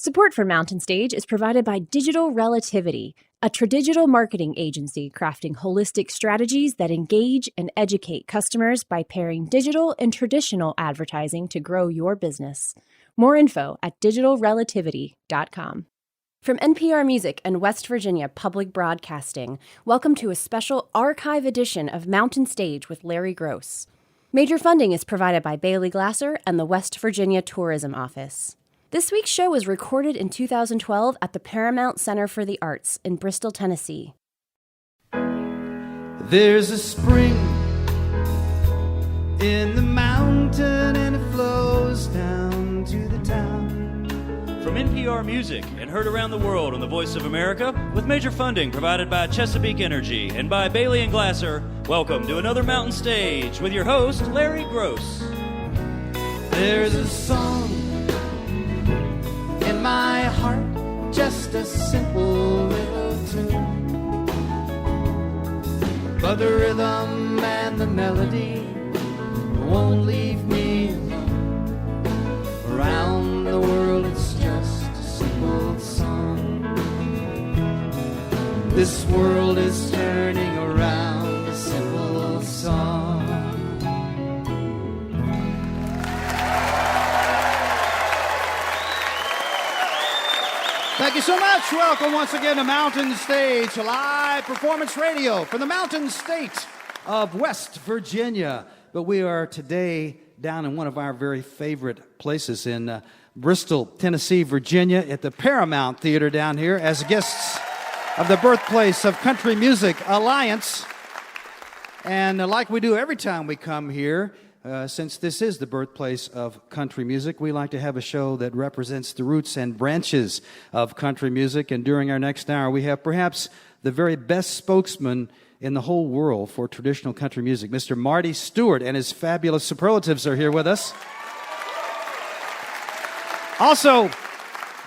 Support for Mountain Stage is provided by Digital Relativity, a tradigital marketing agency crafting holistic strategies that engage and educate customers by pairing digital and traditional advertising to grow your business. More info at digitalrelativity.com. From NPR Music and West Virginia Public Broadcasting, welcome to a special archive edition of Mountain Stage with Larry Gross. Major funding is provided by Bailey Glasser and the West Virginia Tourism Office. This week's show was recorded in 2012 at the Paramount Center for the Arts in Bristol, Tennessee. There's a spring in the mountain and it flows down to the town. From NPR Music and heard around the world on the Voice of America, with major funding provided by Chesapeake Energy and by Bailey and Glasser, welcome to another Mountain Stage with your host, Larry Gross. There's a song in my heart, just a simple little tune, but the rhythm and the melody won't leave me alone. Around the world it's just a simple song. This world is turning around, a simple song. Thank you so much. Welcome once again to Mountain Stage, live performance radio from the Mountain State of West Virginia. But we are today down in one of our very favorite places in Bristol, Tennessee, Virginia, at the Paramount Theater down here as guests of the birthplace of Country Music Alliance. And like we do every time we come here, since this is the birthplace of country music, we like to have a show that represents the roots and branches of country music. And during our next hour, we have perhaps the very best spokesman in the whole world for traditional country music. Mr. Marty Stuart and his fabulous superlatives are here with us. Also,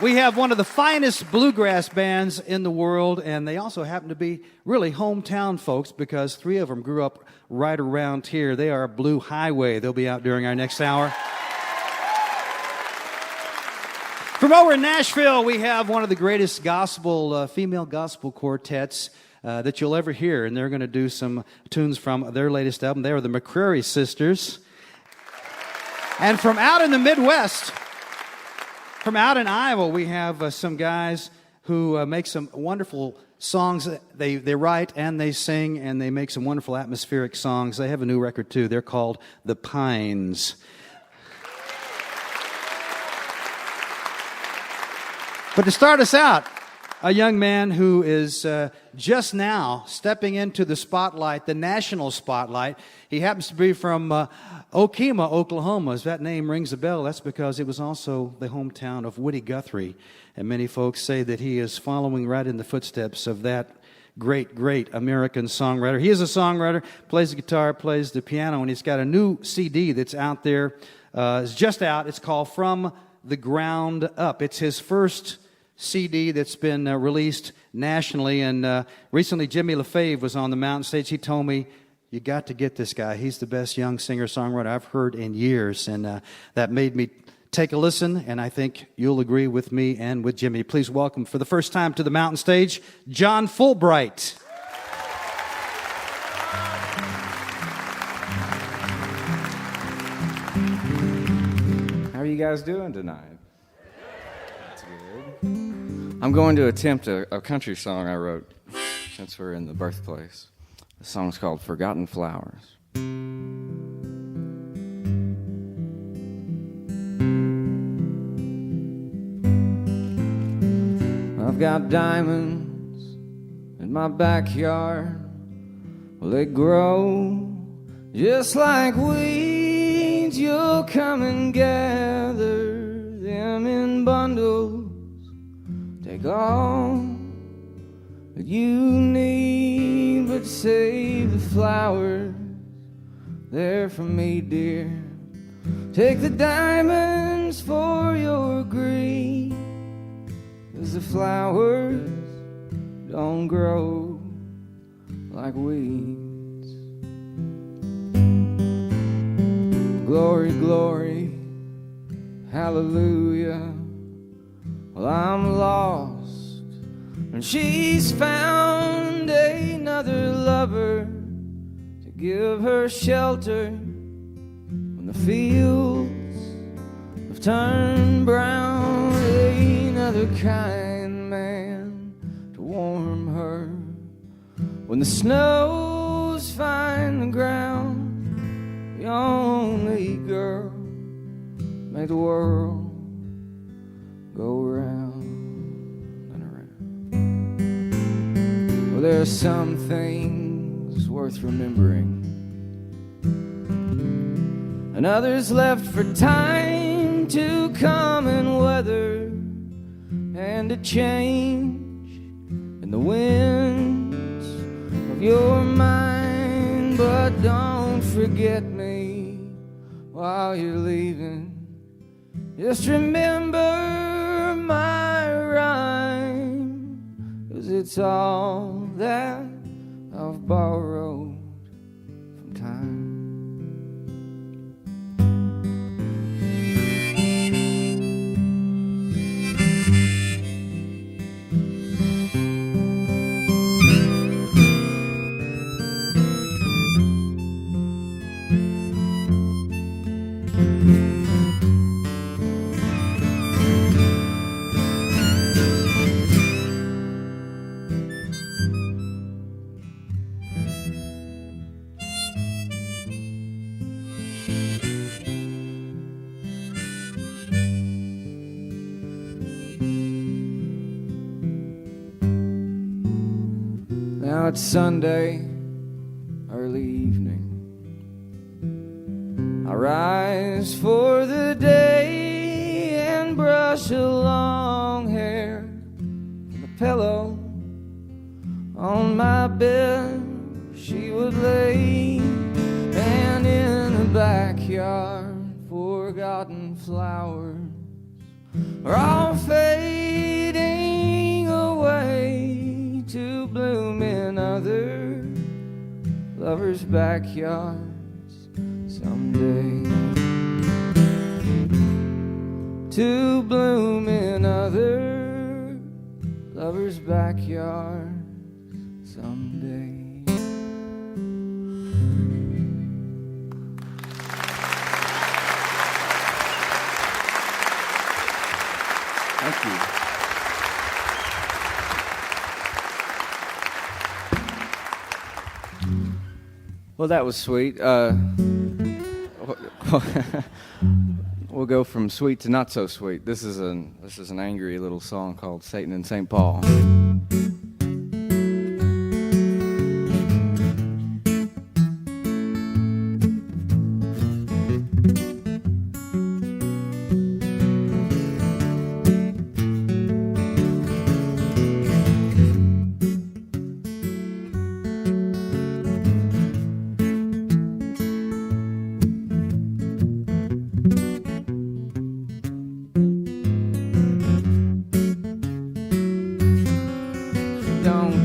we have one of the finest bluegrass bands in the world, and they also happen to be really hometown folks because three of them grew up right around here. They are Blue Highway. They'll be out during our next hour. From over in Nashville, we have one of the greatest female gospel quartets that you'll ever hear, and they're going to do some tunes from their latest album. They are the McCrary sisters. And from out in the Midwest, from out in Iowa, we have some guys who make some wonderful songs. They write and they sing, and they make some wonderful atmospheric songs. They have a new record, too. They're called The Pines. But to start us out, a young man who is just now stepping into the spotlight, the national spotlight. He happens to be from Okemah, Oklahoma. As that name rings a bell, that's because it was also the hometown of Woody Guthrie. And many folks say that he is following right in the footsteps of that great, great American songwriter. He is a songwriter, plays the guitar, plays the piano, and he's got a new CD that's out there. It's just out. It's called From the Ground Up. It's his first CD that's been released nationally, and recently Jimmy LaFave was on the Mountain Stage. He told me, you got to get this guy. He's the best young singer-songwriter I've heard in years, and that made me take a listen, and I think you'll agree with me and with Jimmy. Please welcome, for the first time to the Mountain Stage, John Fullbright. How are you guys doing tonight? I'm going to attempt a country song I wrote since we're in the birthplace. The song's called Forgotten Flowers. I've got diamonds in my backyard. Well, they grow just like weeds. You'll come and gather them in bundles. Take all that you need, but save the flowers. They're for me, dear. Take the diamonds for your greed, 'cause the flowers don't grow like weeds. Glory, glory, hallelujah. Well, I'm lost, and she's found another lover to give her shelter when the fields have turned brown. Another kind man to warm her when the snows find the ground. The only girl made the world go round and around. Well, there are some things worth remembering, and others left for time to come and weather, and to change in the winds of your mind. But don't forget me while you're leaving. Just remember my rhyme, 'cause it's all that I've borrowed from time. Now it's Sunday, early evening. I rise for the day and brush a long hair from the pillow on my bed. She would lay, and in the backyard, forgotten flowers are all fading away to bloom in other lovers' backyards someday. To bloom in other lovers' backyards someday. Thank you. Well, that was sweet. We'll go from sweet to not so sweet. This is an angry little song called Satan and St. Paul.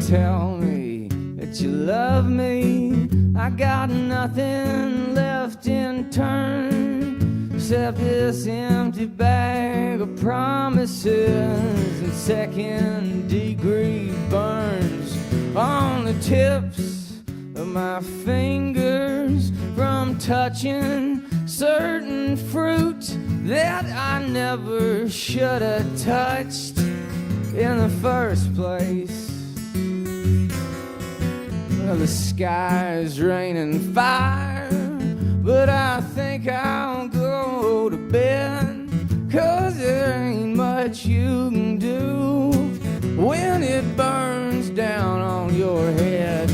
Tell me that you love me. I got nothing left in turn except this empty bag of promises and second-degree burns on the tips of my fingers from touching certain fruit that I never should have touched in the first place. The sky's raining fire, but I think I'll go to bed, 'cause there ain't much you can do when it burns down on your head,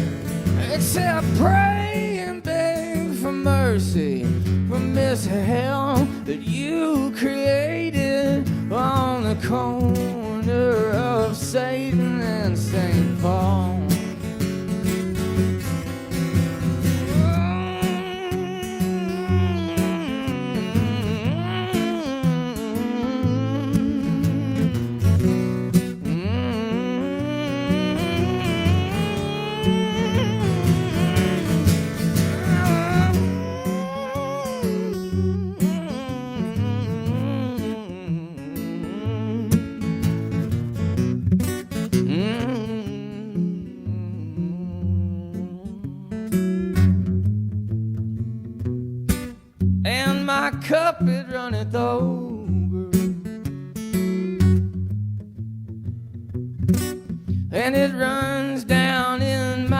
except pray and beg for mercy from this hell that you created on the corner of Satan and St. Paul. cup it runneth over, and it runs down in my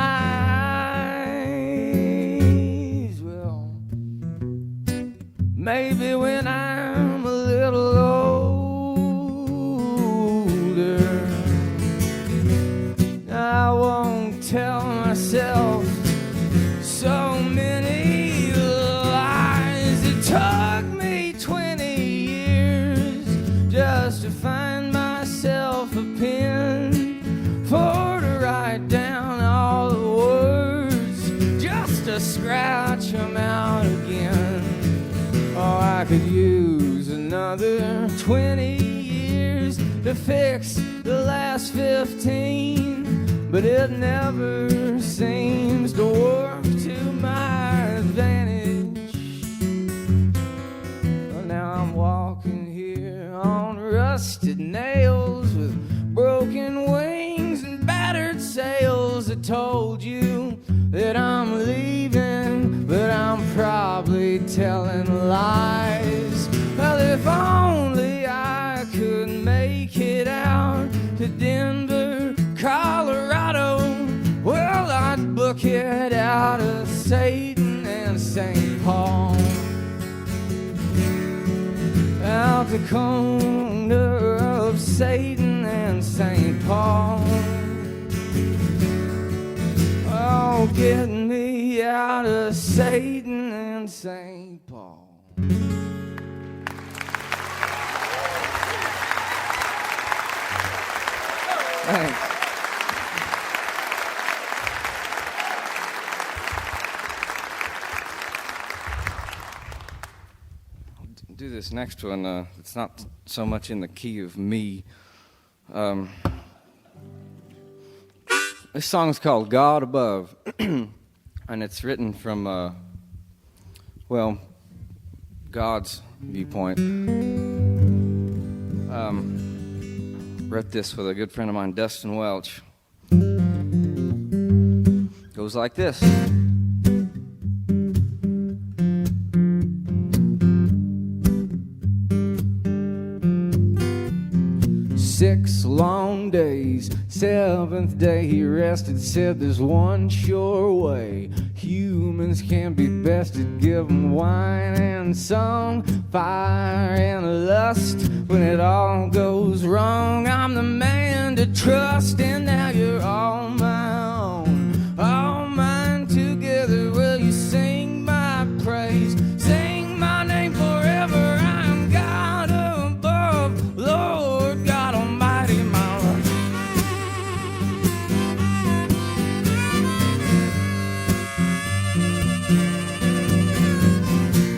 eyes. Well, maybe when I'm a little older, I won't tell myself so many lies. It took me 20 years just to find myself a pen for to write down all the words, just to scratch them out again. Oh, I could use another 20 years to fix the last 15, but it never seems to work to my advantage. Well, now I'm walking here on rusted nails with broken wings and battered sails. I told you that I'm leaving, but I'm probably telling lies. Well, if only I could make it out to Denver, Colorado, well, I'd book it out of Satan and St. Paul, out the corner of Satan and St. Paul. Oh, get me out of Satan and St. Paul. Thanks. I'll do this next one. It's not so much in the key of me. This song's called God Above, and it's written from, well, God's viewpoint. Wrote this with a good friend of mine, Dustin Welch. Goes like this. 6 long days, 7th day he rested, said there's one sure way humans can be bested. Give 'em wine and song, fire and lust. When it all goes wrong, I'm the man to trust. And now you're all my own, all mine together. Will you sing my praise, sing my name forever? I'm God above, Lord God Almighty, my Lord.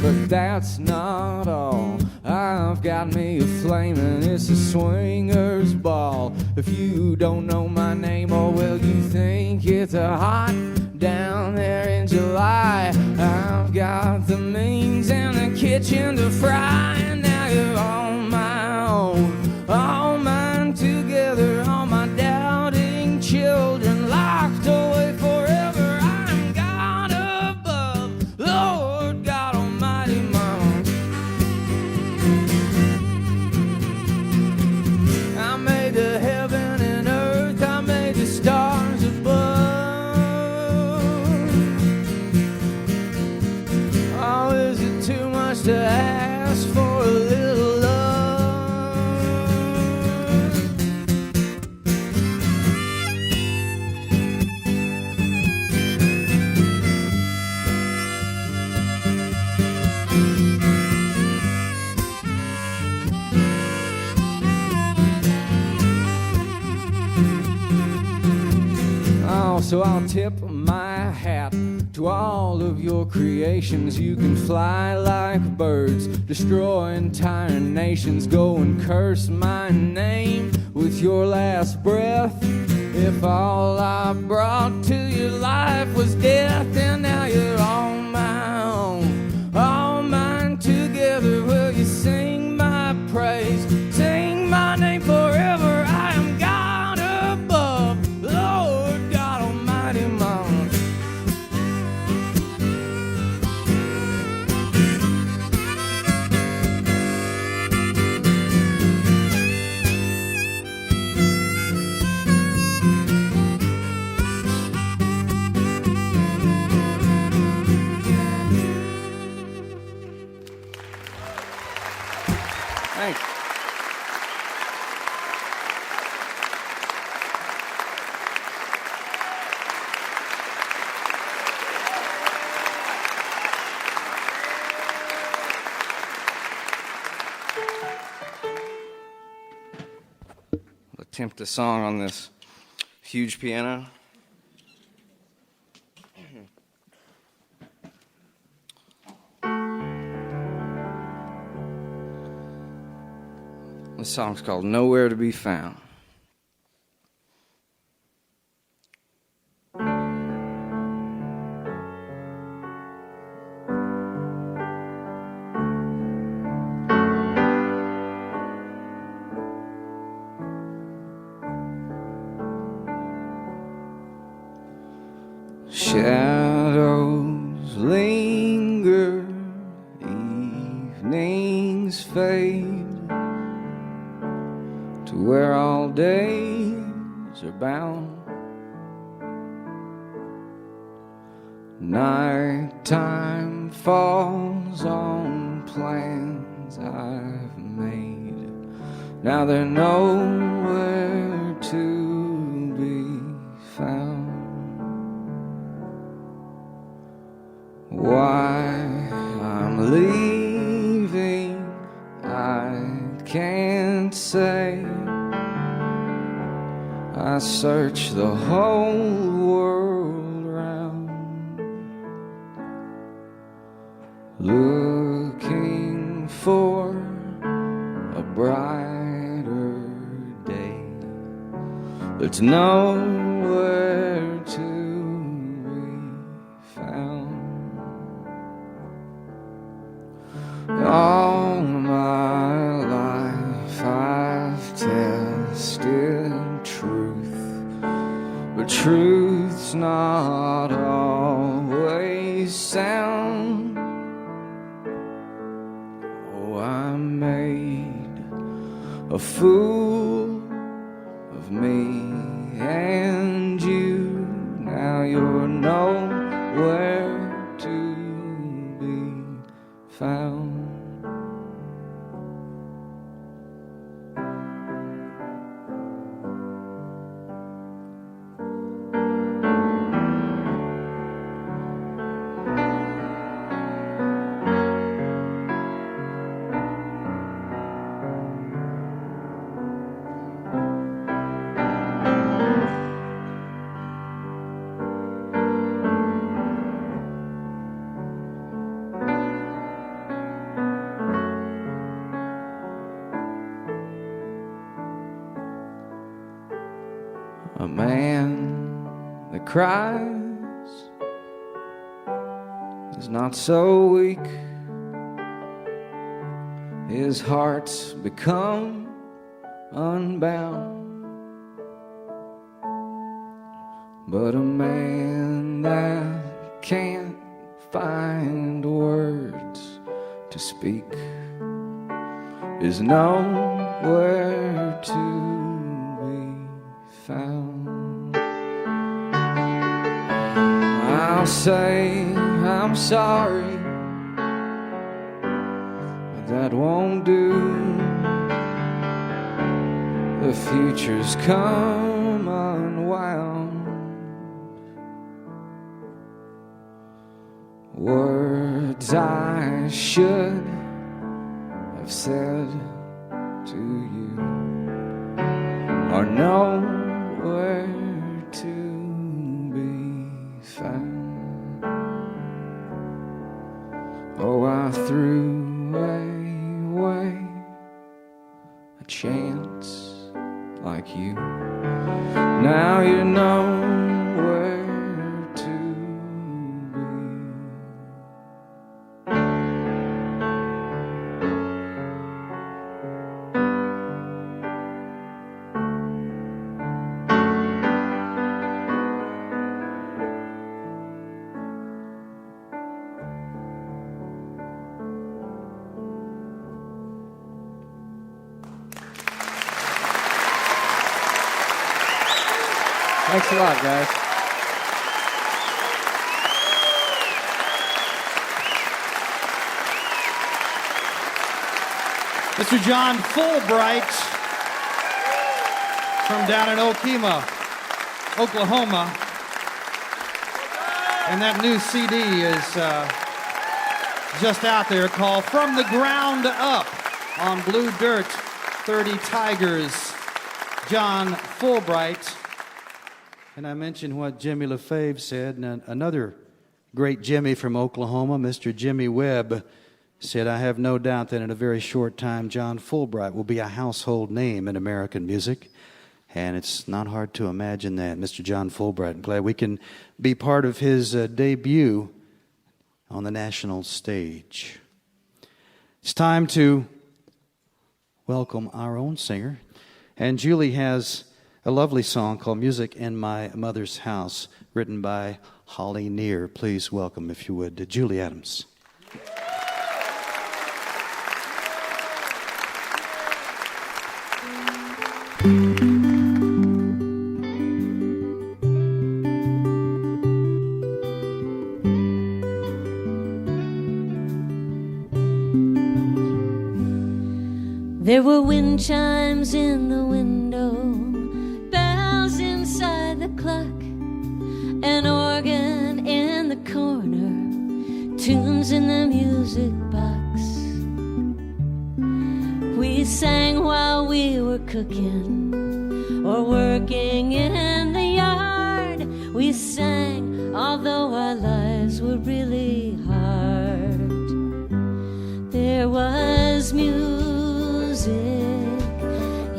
But that's not all. I've got me a flame and it's a swinger's ball. If you don't know my name, or will you think it's a hot down there in July? I've got the means and the kitchen to fry. And now you're on my own, all mine together. All my doubting children locked away forever. I'm God above, Lord God Almighty, Mama. I made the heaven and earth, I made the stars above. Oh, is it too much to ask for a little love? Oh, so I'll tip my hat to all of your creations. You can fly like birds, destroy entire nations. Go and curse my name with your last breath. If all I brought to your life was death, and now you're on my own, all mine together. Will you sing my praise, sing my name forever? I am God above, Lord God Almighty, Mama. attempt a song on this huge piano. This song's called Nowhere to Be Found. Shadows linger, evenings fade to where all days are bound. Nighttime falls on plans I've made. Now they're nowhere to be found. Why I'm leaving, I can't say. I search the whole world round, looking for a brighter day. There's nowhere to be found. All my life I've tested truth, but truth's not always sound. Oh, I made a fool of me and you. Now you're nowhere to be found. A man that cries is not so weak. His heart's become unbound. But a man that can't find words to speak is nowhere to be found. I'll say I'm sorry, but that won't do. The future's come unwound. Words I should have said to you are nowhere to be found. Oh, I threw away a chance like you. Now you know where to be. Thanks a lot, guys. Mr. John Fullbright from down in Okemah, Oklahoma. And that new CD is just out there called From the Ground Up on Blue Dirt, 30 Tigers John Fullbright. And I mentioned what Jimmy LaFave said, and another great Jimmy from Oklahoma, Mr. Jimmy Webb, said, I have no doubt that in a very short time, John Fullbright will be a household name in American music. And it's not hard to imagine that. Mr. John Fullbright, I'm glad we can be part of his debut on the national stage. It's time to welcome our own singer. And Julie has a lovely song called Music in My Mother's House, written by Holly Near. Please welcome, if you would, Julie Adams. There were wind chimes in the window, bells inside the clock, an organ in the corner, tunes in the music box. We sang while we were cooking or working in the yard. We sang although our lives were really hard. There was music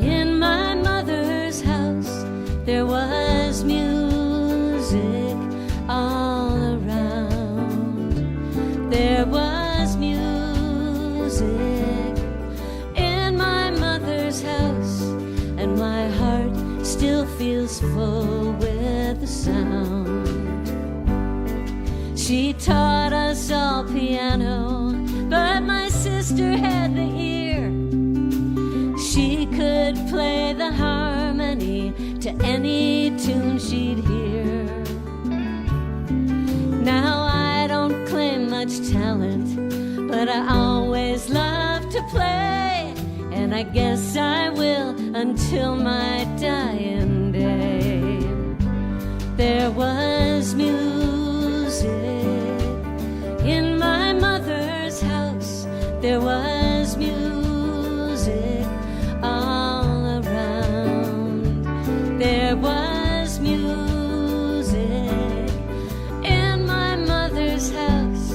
in my mother's house. There was music all around. There was music in my mother's house, and my heart still feels full with the sound. She taught us all piano, but my sister had the ear. She could play the harmony to any tune she'd hear. Now I don't claim much talent, but I always love to play, and I guess I will until my dying day. There was music in my mother's house. There was music all around. There was music in my mother's house,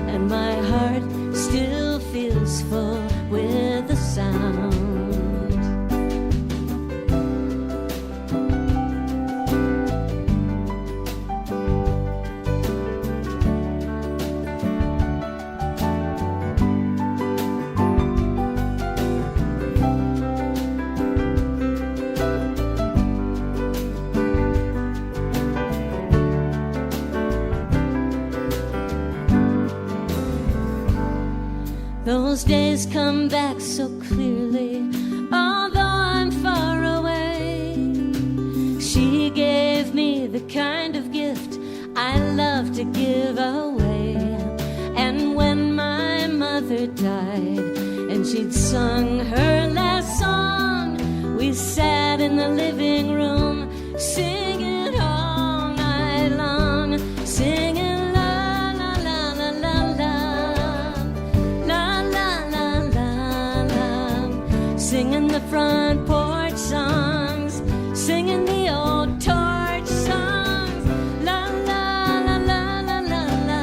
and my heart still feels full with the sound. Those days come back so clearly, although I'm far away. She gave me the kind of gift I love to give away. And when my mother died and she'd sung her last song, we sat in the living room singing all night long, singing singing the front porch songs, singing the old torch songs, la la la la la la la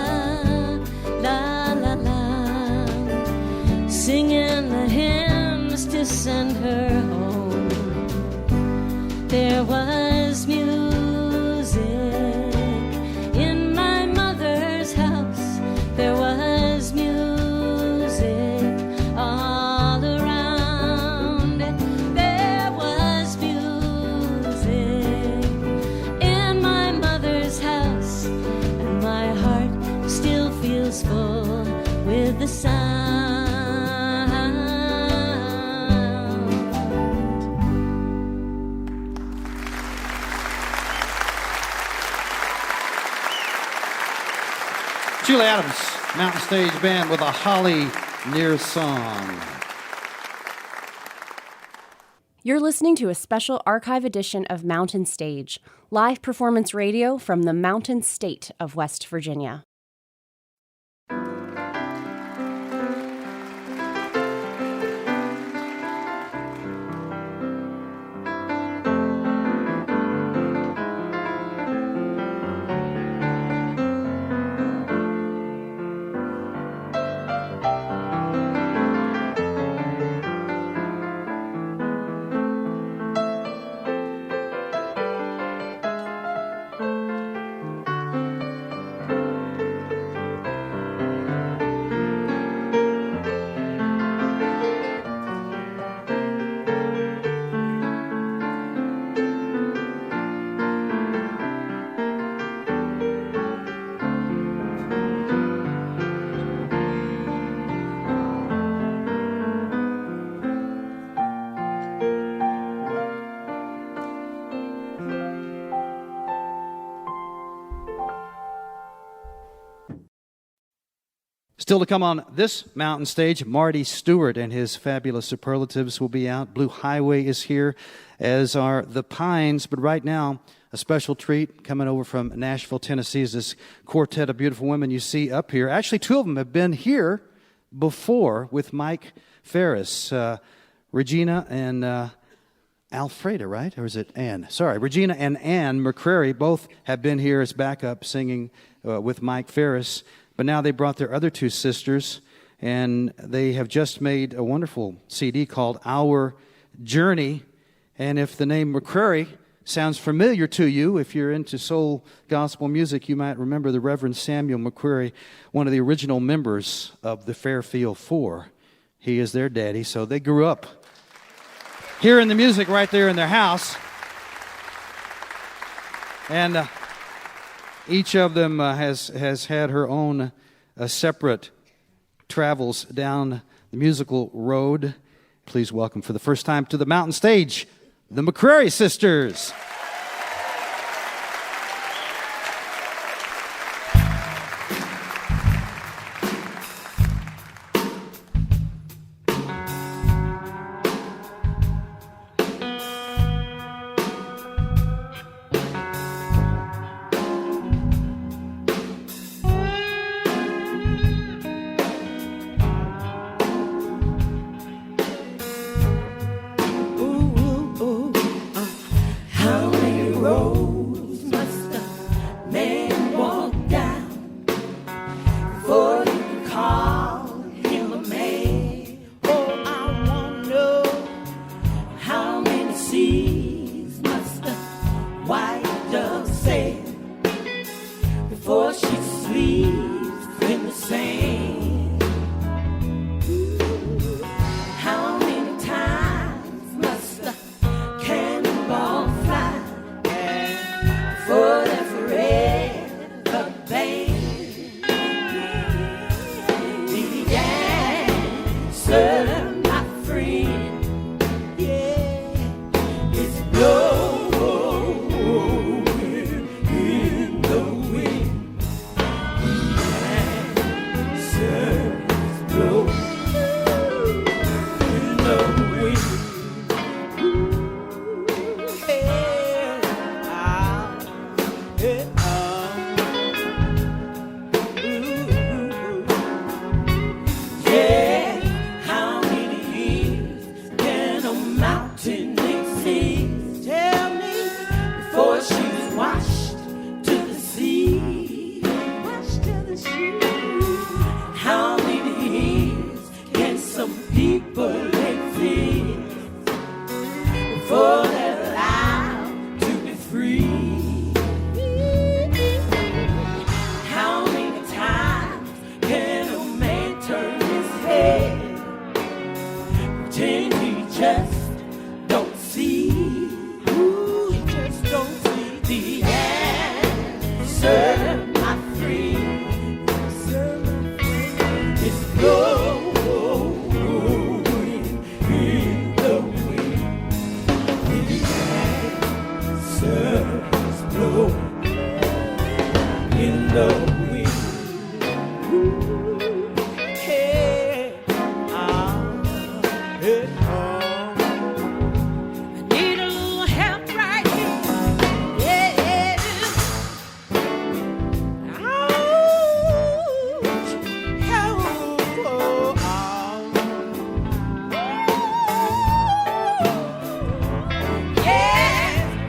la la la, singing the hymns to send her home. There was music in my mother's house. There was music all around. There was music in my mother's house, and my heart still feels full with the sound. Julie Adams, Mountain Stage Band with a Holly Near song. You're listening to a special archive edition of Mountain Stage, live performance radio from the Mountain State of West Virginia. Still to come on this mountain stage, Marty Stuart and his fabulous superlatives will be out. Blue Highway is here, as are the Pines. But right now, a special treat coming over from Nashville, Tennessee is this quartet of beautiful women you see up here. Actually, two of them have been here before with Mike Ferris. Regina and Alfreda, right? Or is it Ann? Sorry, Regina and Ann McCrary both have been here as backup singing with Mike Ferris. But now they brought their other two sisters, and they have just made a wonderful CD called Our Journey. And if the name McCrary sounds familiar to you, if you're into soul gospel music, you might remember the Reverend Samuel McCrary, one of the original members of the Fairfield Four. He is their daddy, so they grew up hearing the music right there in their house. And each of them has had her own separate travels down the musical road. Please welcome for the first time to the mountain stage, the McCrary sisters.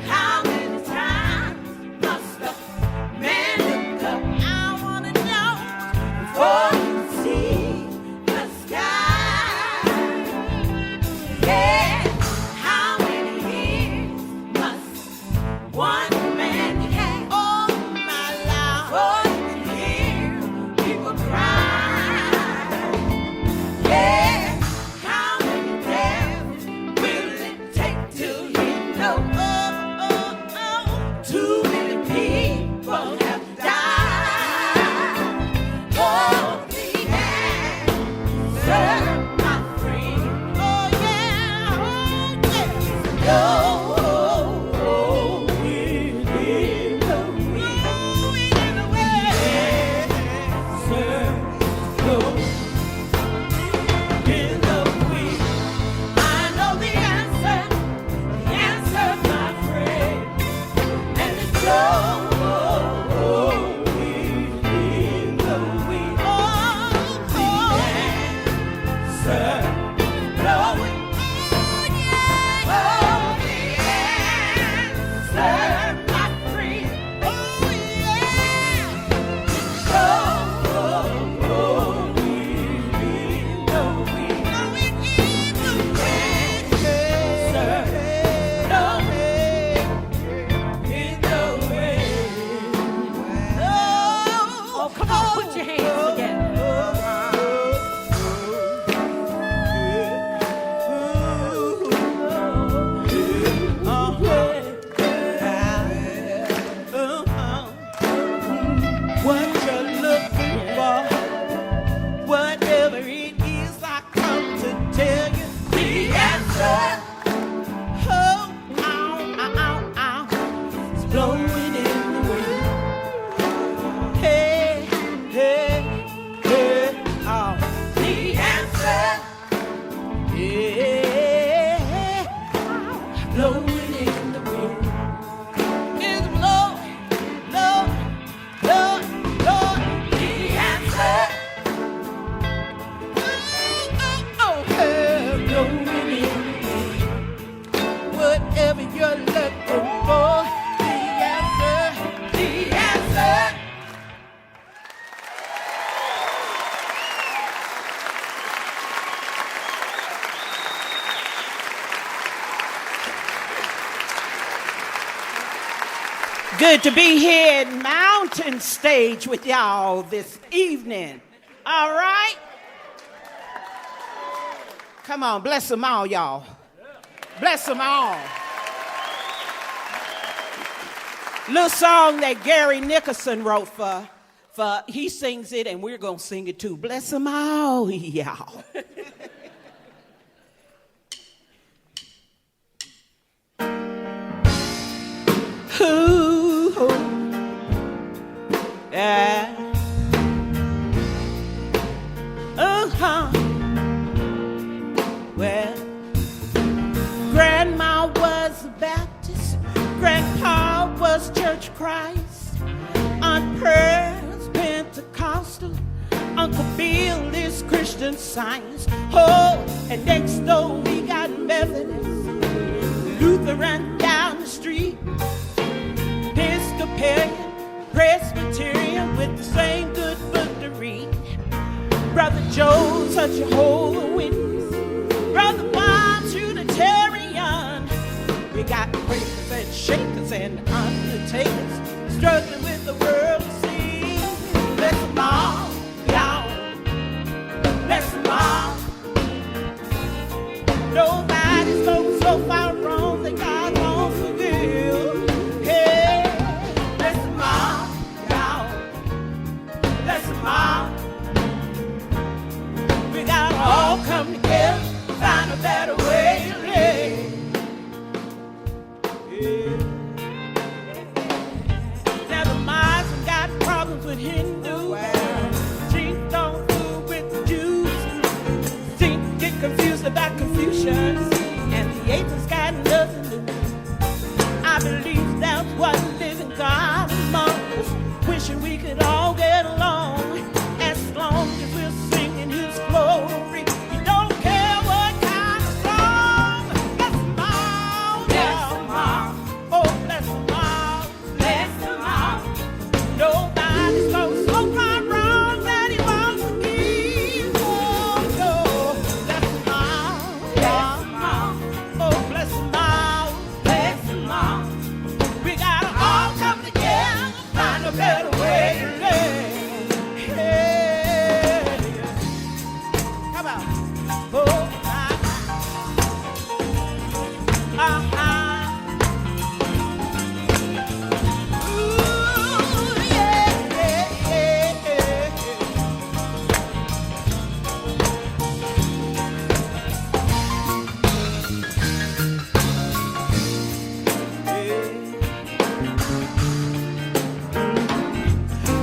How many times must a man look up blowing in the wind. Hey, hey, hey, oh. The answer, yeah, blowing in the wind. Is blow, blow, blow, blow. The answer, oh, hey, blowing in the wind. Whatever you're looking for, the answer, the answer. Good to be here at Mountain Stage with y'all this evening. All right? Come on, bless them all, y'all. Bless them all. Little song that Gary Nicholson wrote for he sings it and we're going to sing it too. Bless them all, y'all. Ooh, yeah. Uh-huh. Well, Grandma was a Baptist, Grandpa was Church of Christ, Aunt Pearl's Pentecostal, Uncle Bill is Christian Science. Oh, and next door we got Methodist, Lutheran down the street, Episcopalian, Presbyterian with the same good book to read. Brother Joe's such a Jehovah's Witness, Brother Juan's Unitarian. We got breakers and shakers and undertakers struggling with the world to see. Bless them all, y'all. Bless them all. Nobody's going so far wrong that God won't forgive. Hey, bless them all, y'all. Bless them all. We gotta all come together, find a better way to live. Yeah. Now the Muslims got problems with Hindus. Jews don't fool with the Jews. Seem to get confused about Confucius. And the atheists got nothing to do. I believe that's what living God among us. Wishing we could all get along. As long as we're singing His glory. You don't care what kind of song. Bless them all, bless them all. Oh, bless them all, bless them all. Nobody's going so far wrong that He won't forgive. Oh, no, bless them all, bless them all. Oh, bless them all, bless them all. We gotta all come together, find a better way to live. Yeah. Come on. Oh, ooh, yeah, yeah, yeah, yeah.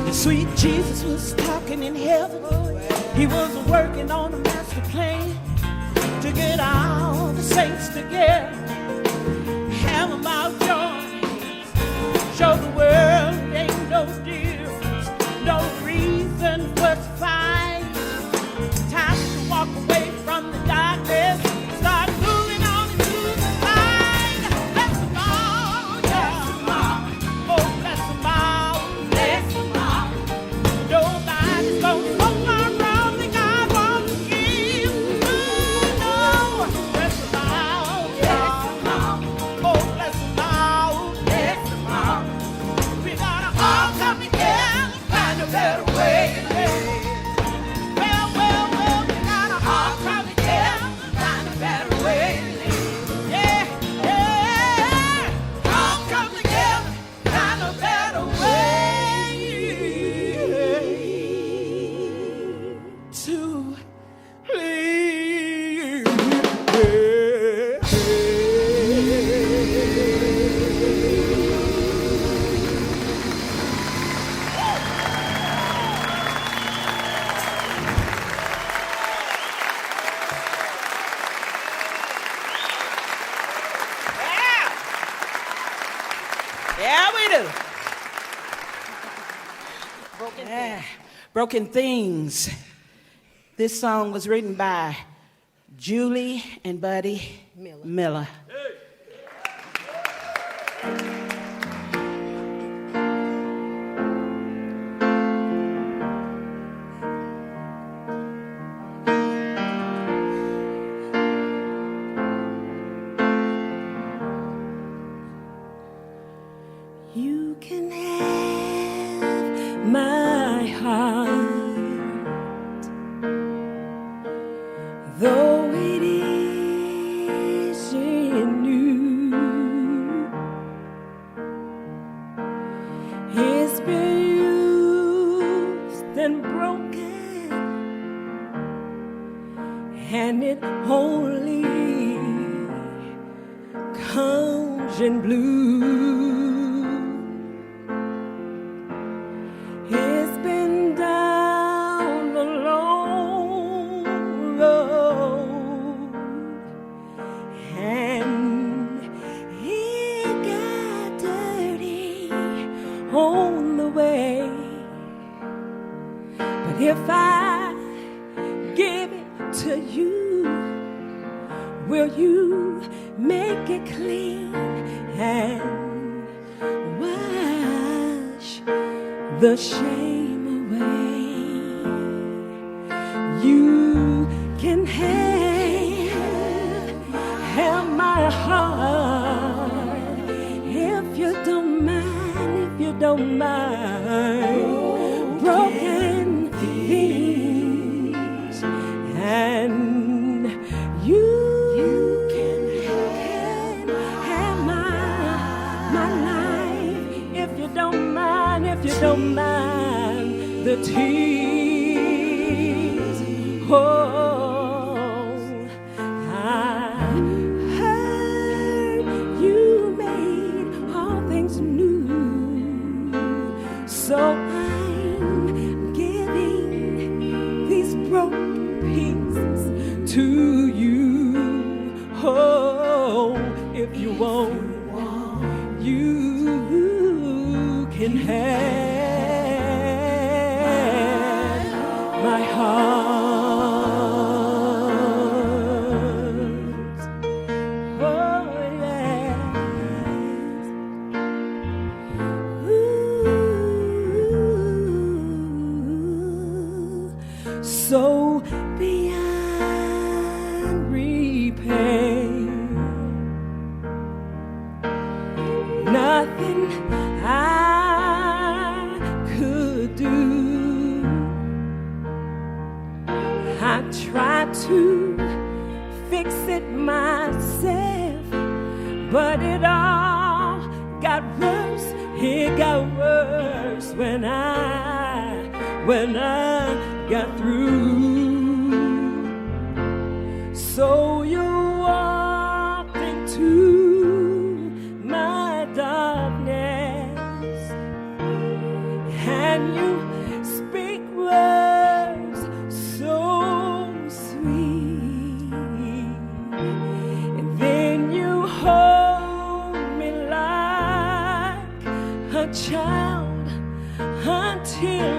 The sweet Jesus was talking in heaven. He was working on a master plan to get all the saints together, have them all join hands, show the world there ain't no difference, no reason for fight. Time to walk away from the darkness, start moving on into the light. Bless them all, bless them all. Oh, bless them all, bless them all. Nobody's going so far wrong that God won't forgive. Oh, no, bless them all, bless Yeah, we do. Broken Things. This song was written by Julie and Buddy Miller. You can have my heart, though it isn't new. It's been used and broken, and it only comes in blue. It's been down a long road, and it got dirty on the way. But if I give it to you, will you make it clean and wash the shame away? You can have my heart if you don't mind, if you don't mind. Broken things, and you can have my life if you don't mind, if you don't mind the tears. Oh, I heard you made all things new, so I'm giving these broken pieces to you. Oh, if you want, you can have my heart. Oh, yes. Ooh, so beyond repair, nothing I could do. I tried to fix it myself, but it all got worse. It got worse when I got through. So you walked into my darkness, and you speak words so sweet, and then you hold me like a child until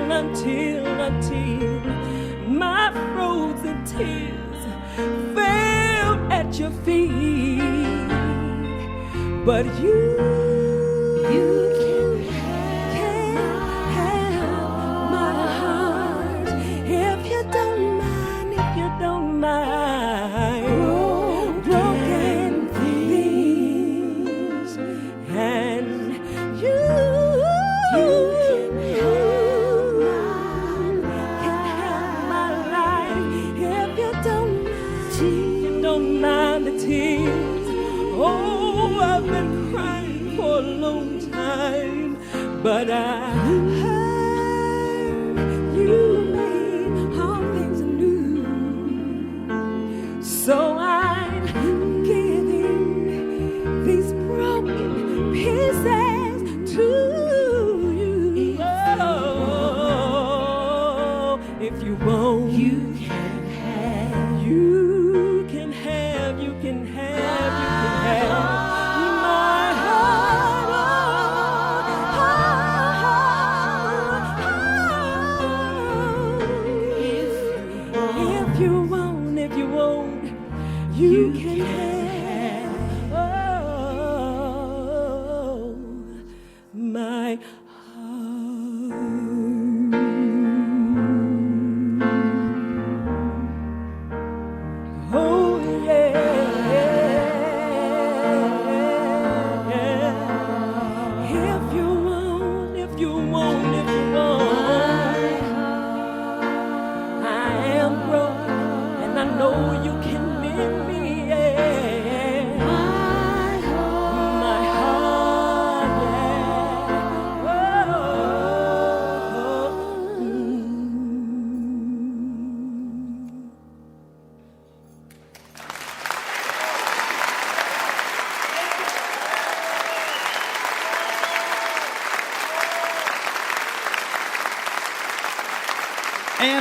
my frozen tears fell at your feet. But you can have my heart if you don't mind, if you don't mind. Broken things, and you can have my life if you don't mind the tears. Oh, I've been crying for a long time, but I heard you made all things new. So I'm giving these broken pieces to you. Oh, if you want, you can have, you can have, you can have, you can have my heart.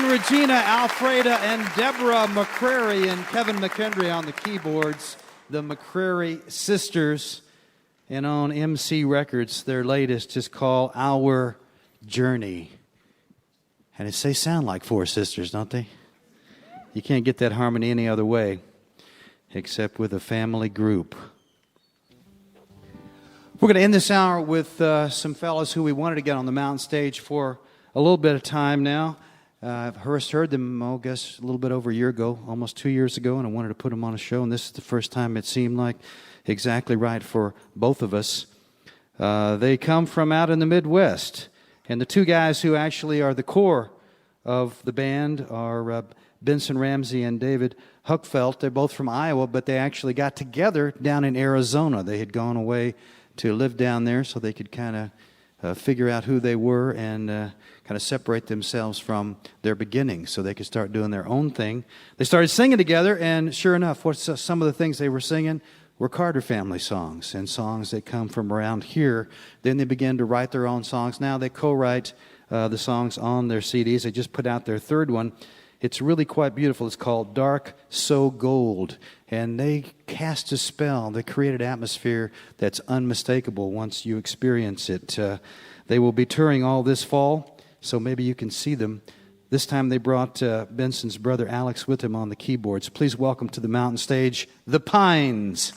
and Regina, Alfreda, and Deborah McCrary, and Kevin McHenry on the keyboards, the McCrary sisters. And on MC Records, their latest is called Our Journey. And they sound like four sisters, don't they? You can't get that harmony any other way except with a family group. We're going to end this hour with some fellas who we wanted to get on the mountain stage for a little bit of time now. I've heard them, I guess, a little bit over a year ago, almost 2 years ago, and I wanted to put them on a show, and this is the first time it seemed like exactly right for both of us. They come from out in the Midwest, and the two guys who actually are the core of the band are Benson Ramsey and David Huckfelt. They're both from Iowa, but they actually got together down in Arizona. They had gone away to live down there so they could kind of figure out who they were and kind of separate themselves from their beginnings so they could start doing their own thing. They started singing together, and sure enough, some of the things they were singing were Carter family songs and songs that come from around here. Then they began to write their own songs. Now they co-write the songs on their CDs. They just put out their third one. It's really quite beautiful. It's called Dark So Gold. And they cast a spell. They created an atmosphere that's unmistakable once you experience it. They will be touring all this fall, so maybe you can see them. This time they brought Benson's brother Alex with him on the keyboards. Please welcome to the mountain stage, The Pines.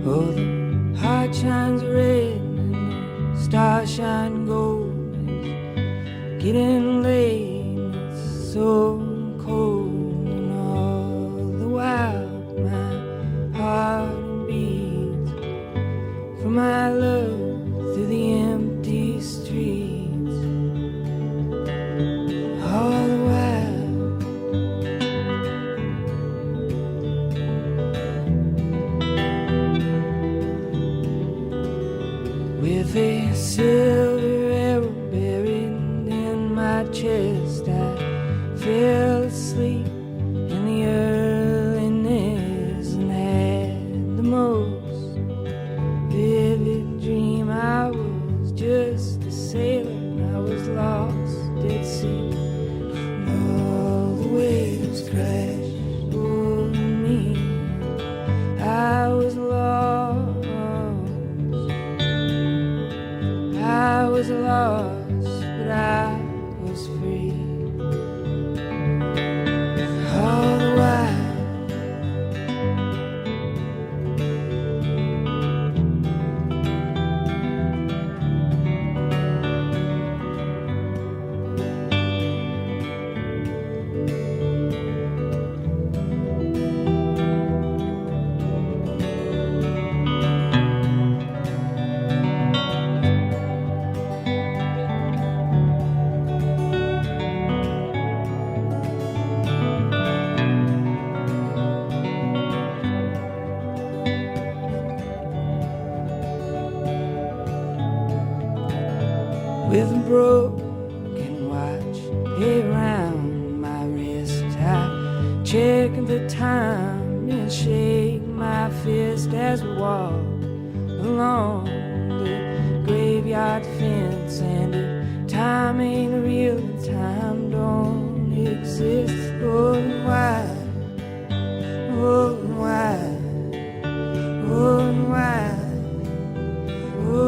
Oh, the heart shines red and the stars shine gold. It's getting late and it's so cold, and all the while my heart beats for my love through the empty streets. All the while with a silver arrow buried in my chest, I fell asleep in the earliness and had the most vivid dream. I was just a sailor and I was lost at sea, and all the waves crashed over me. I was lost. I was lost, but I was free. All the while with a broken watch around my wrist, I check the time and shake my fist as we walk along the graveyard fence. And if time ain't real and time don't exist, oh, and why, oh, and why, oh, and why, oh.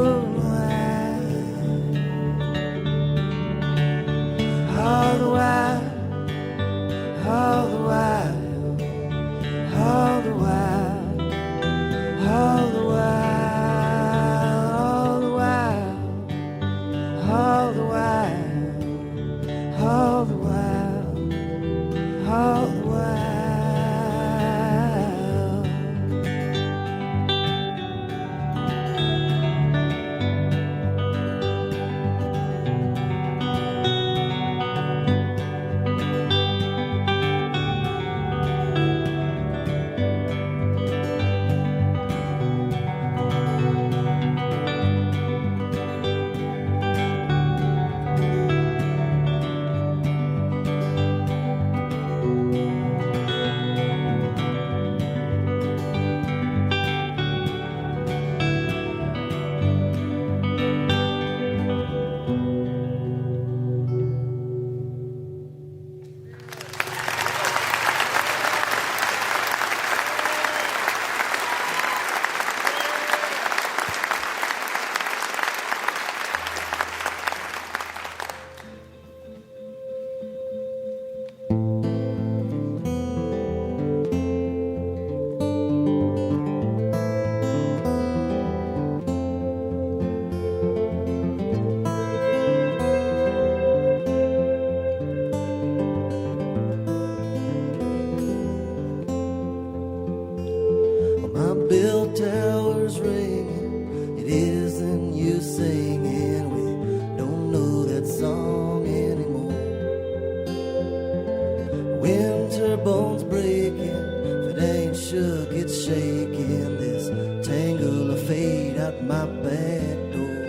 out my back door.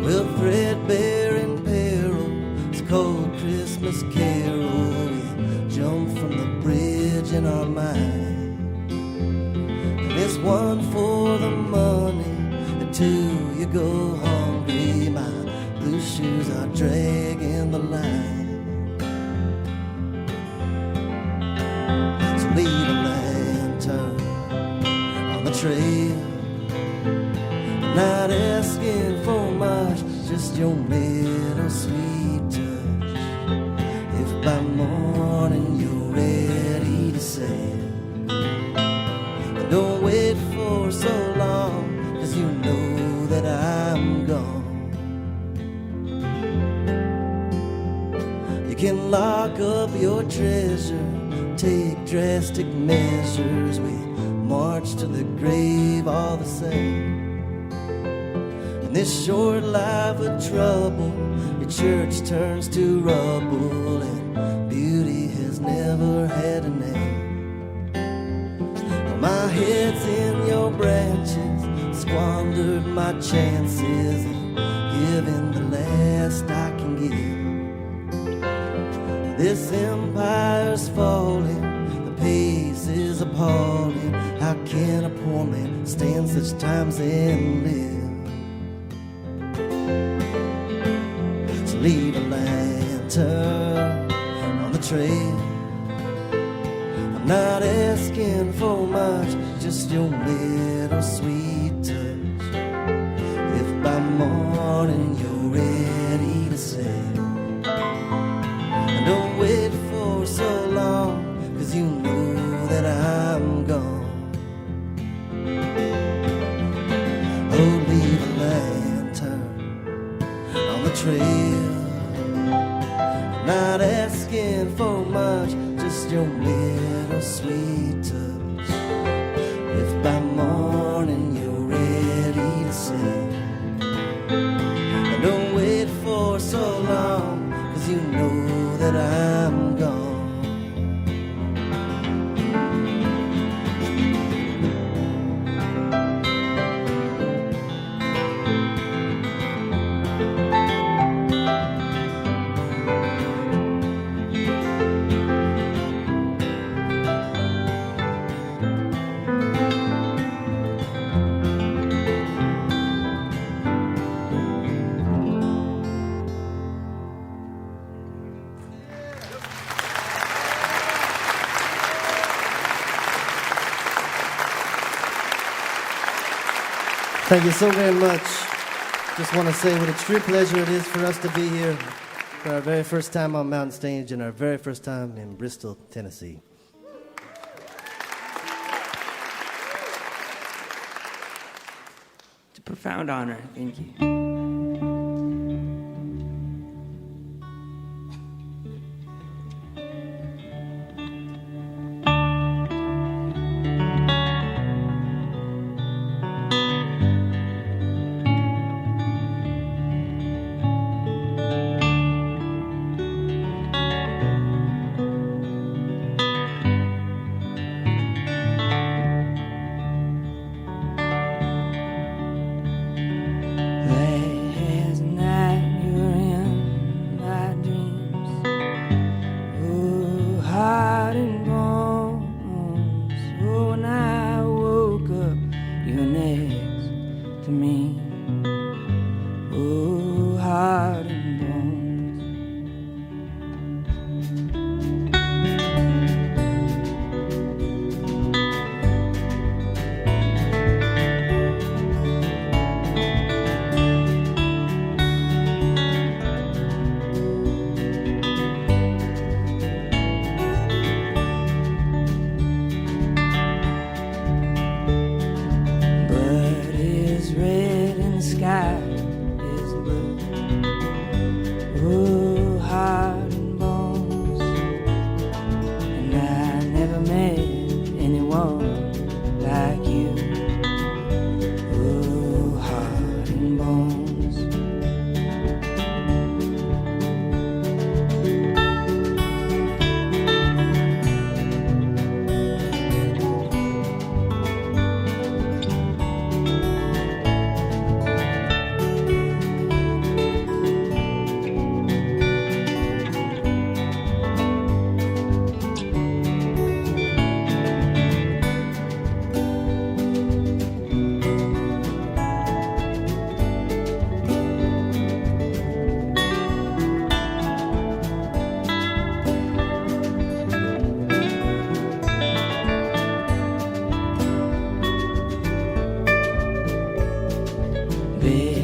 Well, threadbare in peril, it's cold Christmas carol. We jump from the bridge in our mind. And it's one for the money, and two, you go hungry. My blue shoes are dragging the line. So leave a lantern on the trail, not asking for much, just your little sweet touch. If by morning you're ready to sail, don't wait for so long, 'cause you know that I'm gone. You can lock up your treasure, take drastic measures. We march to the grave all the same. In this short life of trouble, your church turns to rubble, and beauty has never had a name. My head's in your branches, squandered my chances, and given the last I can give. This empire's falling, the pace is appalling. How can a poor man stand such times and live? So leave a lantern on the trail. I'm not asking for much, just your little sweet touch. If by morning you're ready to sail, don't wait for so long, 'cause you know that I'm gone. Oh, leave a lantern on the trail. Not asking for much, just your little sweet touch. If by morning you're ready to sail, don't wait for so long, 'cause you know that I'm gone. Thank you so very much. Just want to say what a true pleasure it is for us to be here for our very first time on Mountain Stage and our very first time in Bristol, Tennessee. It's a profound honor. Thank you. Last night you were in my dreams. Oh, heart and bones. Oh, when I woke up, you were next to me. Oh, heart and bones. But it's red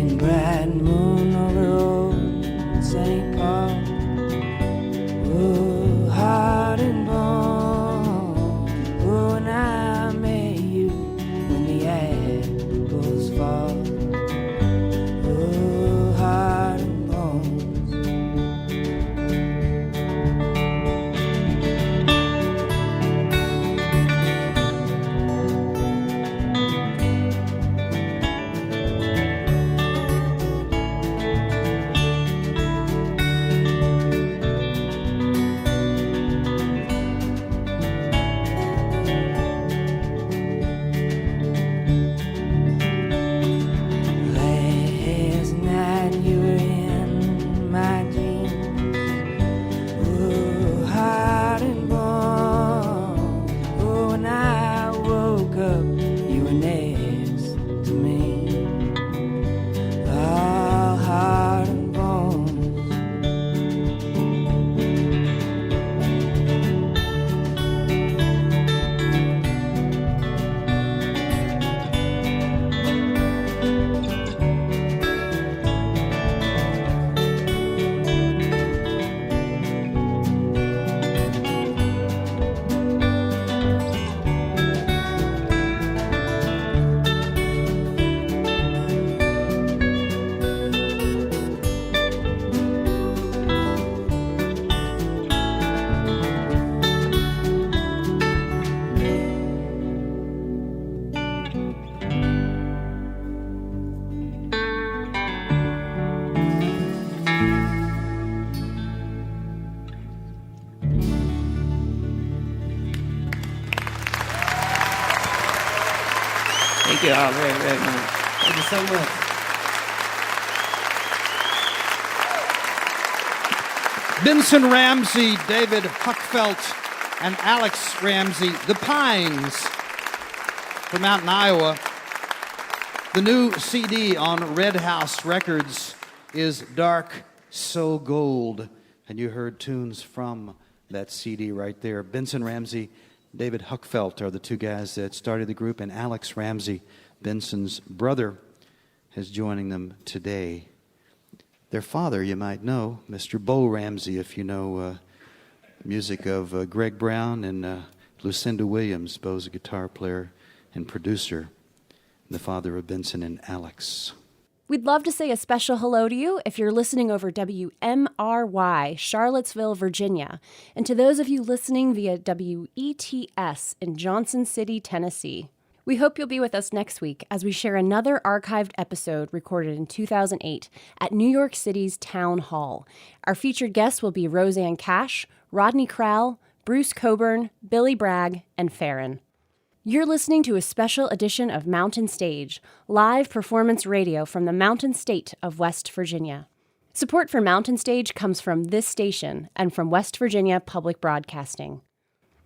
and bright moon over old St. Paul. Oh, heart and bone. Oh, and I met you when the apples fall. Oh, heart and bone. Last night you were in my dreams. Oh, heart and bone. Oh, when I woke up, you were next to me. All heart and bones. Thank you all very, very much. Thank you so much. Benson Ramsey, David Huckfelt, and Alex Ramsey, The Pines from out in Iowa. The new CD on Red House Records is Dark So Gold, and you heard tunes from that CD right there. Benson Ramsey, David Huckfelt are the two guys that started the group, and Alex Ramsey, Benson's brother, is joining them today. Their father, you might know, Mr. Bo Ramsey, if you know music of Greg Brown and Lucinda Williams. Bo's a guitar player and producer, the father of Benson and Alex. We'd love to say a special hello to you if you're listening over WMRY, Charlottesville, Virginia, and to those of you listening via WETS in Johnson City, Tennessee. We hope you'll be with us next week as we share another archived episode recorded in 2008 at New York City's Town Hall. Our featured guests will be Roseanne Cash, Rodney Crowell, Bruce Coburn, Billy Bragg, and Farron. You're listening to a special edition of Mountain Stage, live performance radio from the Mountain State of West Virginia. Support for Mountain Stage comes from this station and from West Virginia Public Broadcasting.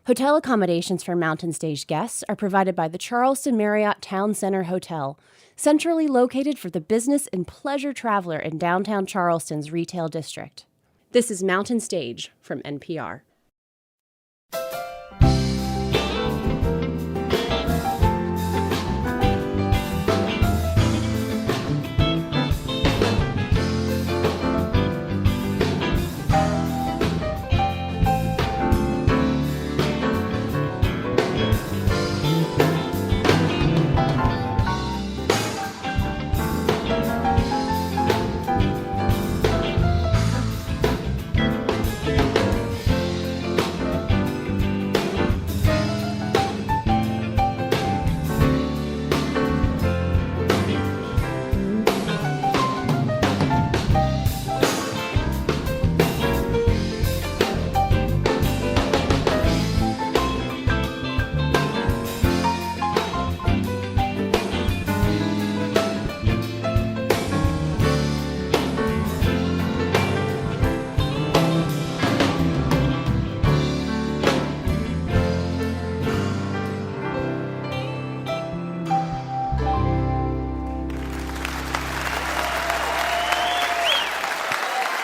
Hotel accommodations for Mountain Stage guests are provided by the Charleston Marriott Town Center Hotel, centrally located for the business and pleasure traveler in downtown Charleston's retail district. This is Mountain Stage from NPR.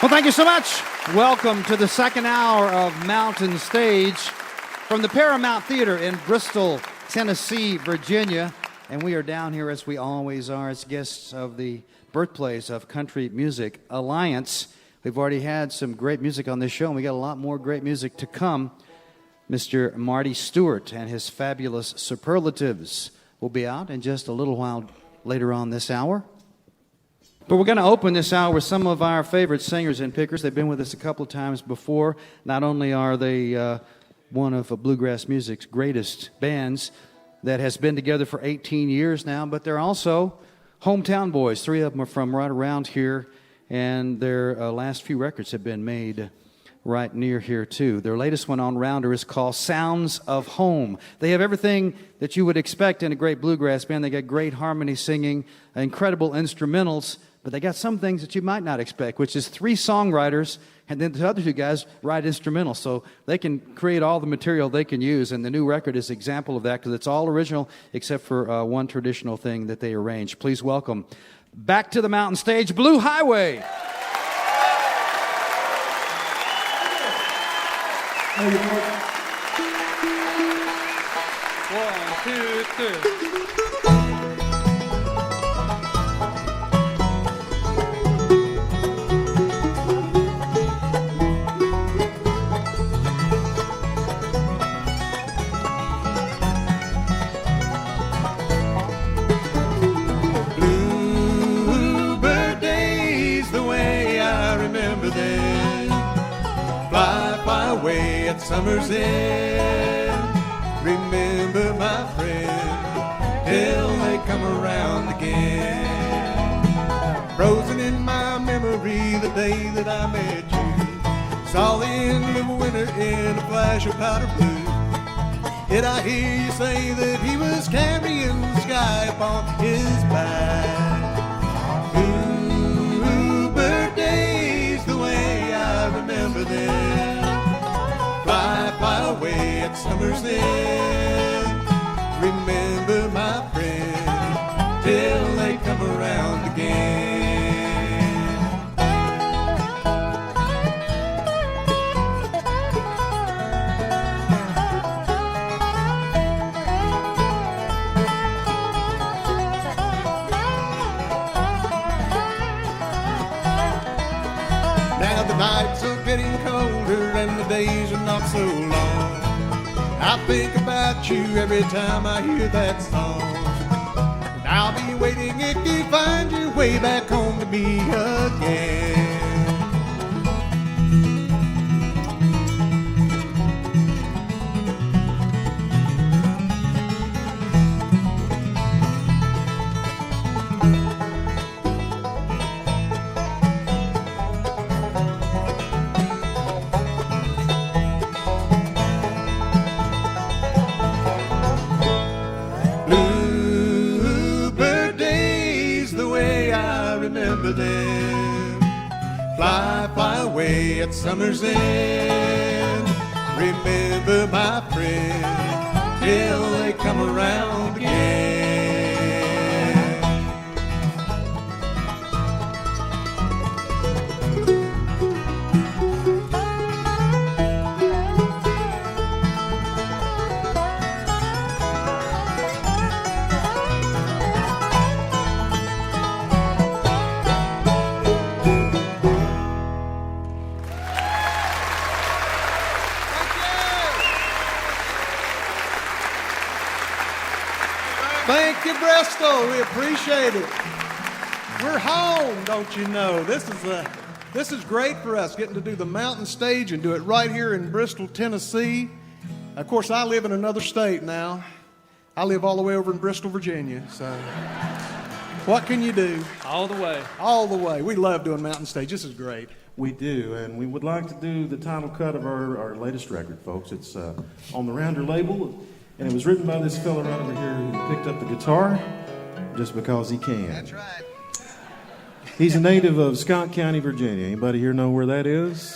Well, thank you so much. Welcome to the second hour of Mountain Stage from the Paramount Theater in Bristol, Tennessee, Virginia. And we are down here, as we always are, as guests of the birthplace of Country Music Alliance. We've already had some great music on this show, and we got a lot more great music to come. Mr. Marty Stuart and his fabulous Superlatives will be out in just a little while later on this hour. But we're going to open this hour with some of our favorite singers and pickers. They've been with us a couple of times before. Not only are they one of bluegrass music's greatest bands that has been together for 18 years now, but they're also hometown boys. 3 of them are from right around here, and their last few records have been made right near here, too. Their latest one on Rounder is called Sounds of Home. They have everything that you would expect in a great bluegrass band. They got great harmony singing, incredible instrumentals, but they got some things that you might not expect, which is 3 songwriters, and then the other 2 guys write instrumentals, so they can create all the material they can use, and the new record is an example of that because it's all original except for one traditional thing that they arranged. Please welcome back to the mountain stage, Blue Highway. 1, 2, 3. Bluebird days, the way I remember them. Fly, fly away at summer's end. Remember my friend till they come around again. Frozen in my memory the day that I met you. Saw the end of winter in a flash of powder blue. Did I hear you say that he was carrying the sky upon his back? Bluebird days, the way I remember them. Fly, fly away at summer's end. Remember my friend till they come around again. Now the nights are getting colder and the days are not so long. I think about you every time I hear that song. And I'll be waiting if you find your way back home to me again. Fly, fly away at summer's end. Remember my friend till they come around again. Thank you, Bristol. We appreciate it. We're home, don't you know? This is great for us, getting to do the mountain stage and do it right here in Bristol, Tennessee. Of course, I live in another state now. I live all the way over in Bristol, Virginia. So, what can you do? All the way. All the way. We love doing mountain stage. This is great. We do, and we would like to do the title cut of our latest record, folks. It's on the Rounder label. And it was written by this fella right over here who picked up the guitar just because he can. That's right. He's a native of Scott County, Virginia. Anybody here know where that is?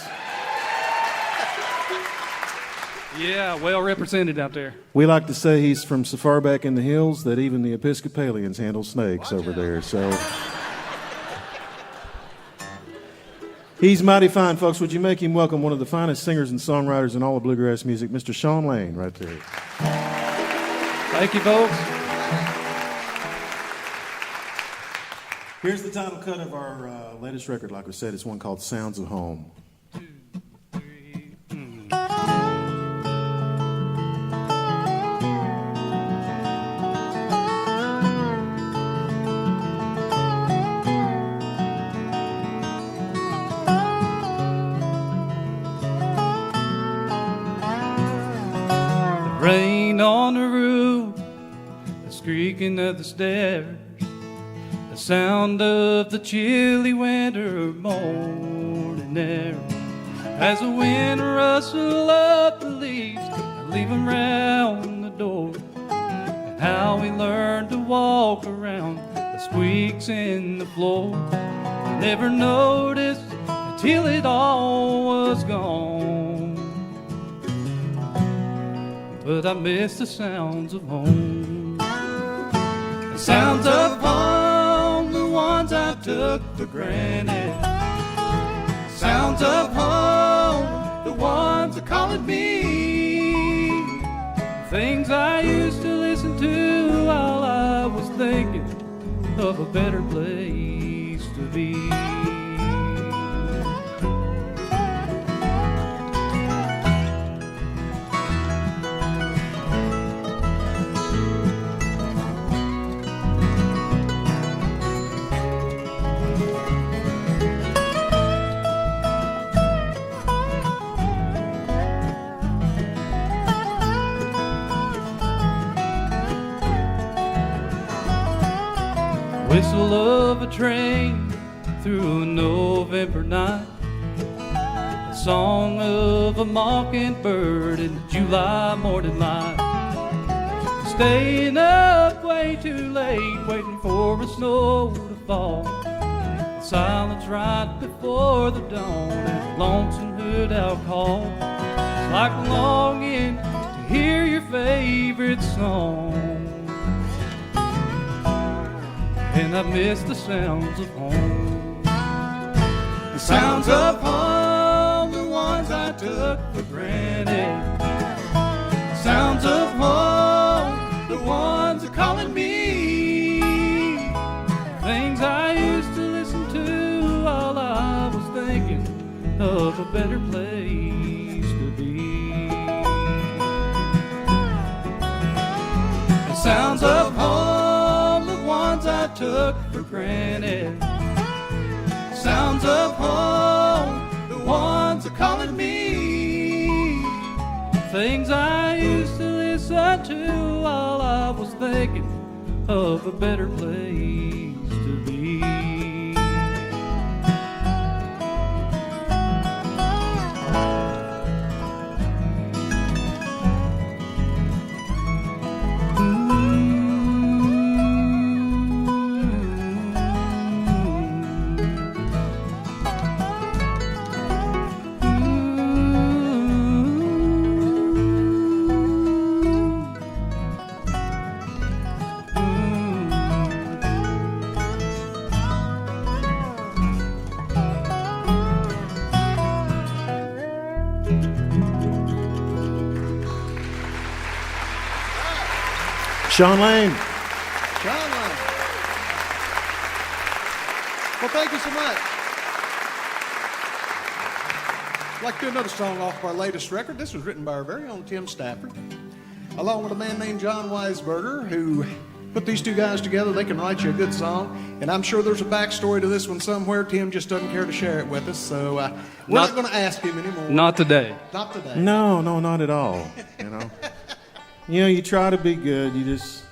Yeah, well represented out there. We like to say he's from so far back in the hills that even the Episcopalians handle snakes over there. So he's mighty fine, folks. Would you make him welcome one of the finest singers and songwriters in all of bluegrass music, Mr. Sean Lane, right there. Thank you, folks. Here's the title cut of our latest record. Like I said, it's one called Sounds of Home. Rain on the roof, the squeaking of the stairs, the sound of the chilly winter morning air. As the wind rustle up the leaves and leave 'em round the door. And how we learned to walk around the squeaks in the floor. I never noticed until it all was gone. But I miss the sounds of home. The sounds of home, the ones I took for granted. Sounds of home, the ones that called me. Things I used to listen to while I was thinking of a better place to be. Whistle of a train through a November night, the song of a mockingbird in the July morning light. Staying up way too late, waiting for the snow to fall. Silence right before the dawn, and lonesome hood out call. It's like longing to hear your favorite song. And I miss the sounds of home. The sounds of home, the ones I took for granted. The sounds of home, the ones that calling me. Things I used to listen to while I was thinking of a better place to be. The sounds of home, the ones I took for granted. Sounds of home, the ones that calling me. Things I used to listen to while I was thinking of a better place to be. Sean Lane. John Lane. Well, thank you so much. I'd like to do another song off of our latest record. This was written by our very own Tim Stafford, along with a man named John Weisberger, who put these two guys together. They can write you a good song, and I'm sure there's a backstory to this one somewhere. Tim just doesn't care to share it with us, so we're not going to ask him anymore. Not today. Not today. No, not at all. You try to be good. You just,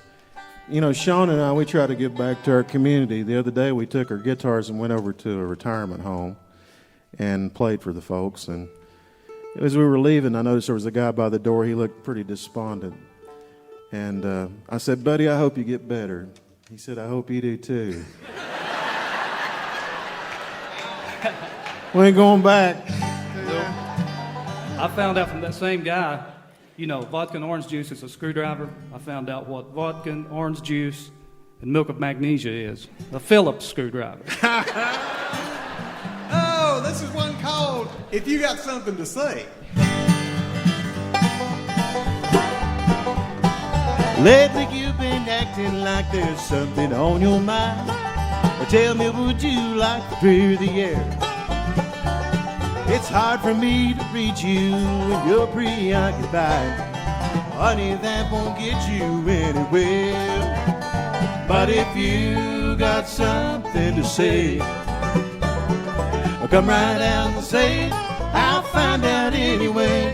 Sean and I, we try to give back to our community. The other day we took our guitars and went over to a retirement home and played for the folks. And as we were leaving, I noticed there was a guy by the door. He looked pretty despondent. And I said, "Buddy, I hope you get better." He said, "I hope you do too." We ain't going back. I found out from that same guy, vodka and orange juice is a screwdriver. I found out what vodka and orange juice and milk of magnesia is. A Phillips screwdriver. Oh, this is one called If You Got Something to Say. Lately you've been acting like there's something on your mind. Tell me, would you like to breathe the air? It's hard for me to reach you when you're preoccupied. Honey, that won't get you anywhere. But if you got something to say, come right out and say it. I'll find out anyway.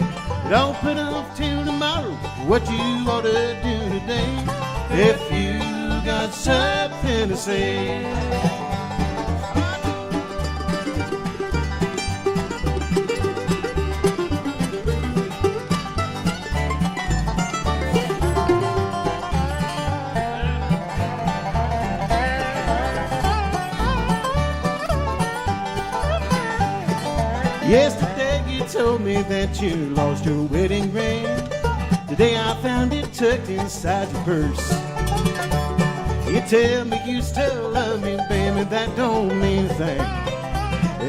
Don't put off till tomorrow what you ought to do today. If you got something to say. Yesterday you told me that you lost your wedding ring. Today I found it tucked inside your purse. You tell me you still love me, baby, that don't mean a thing.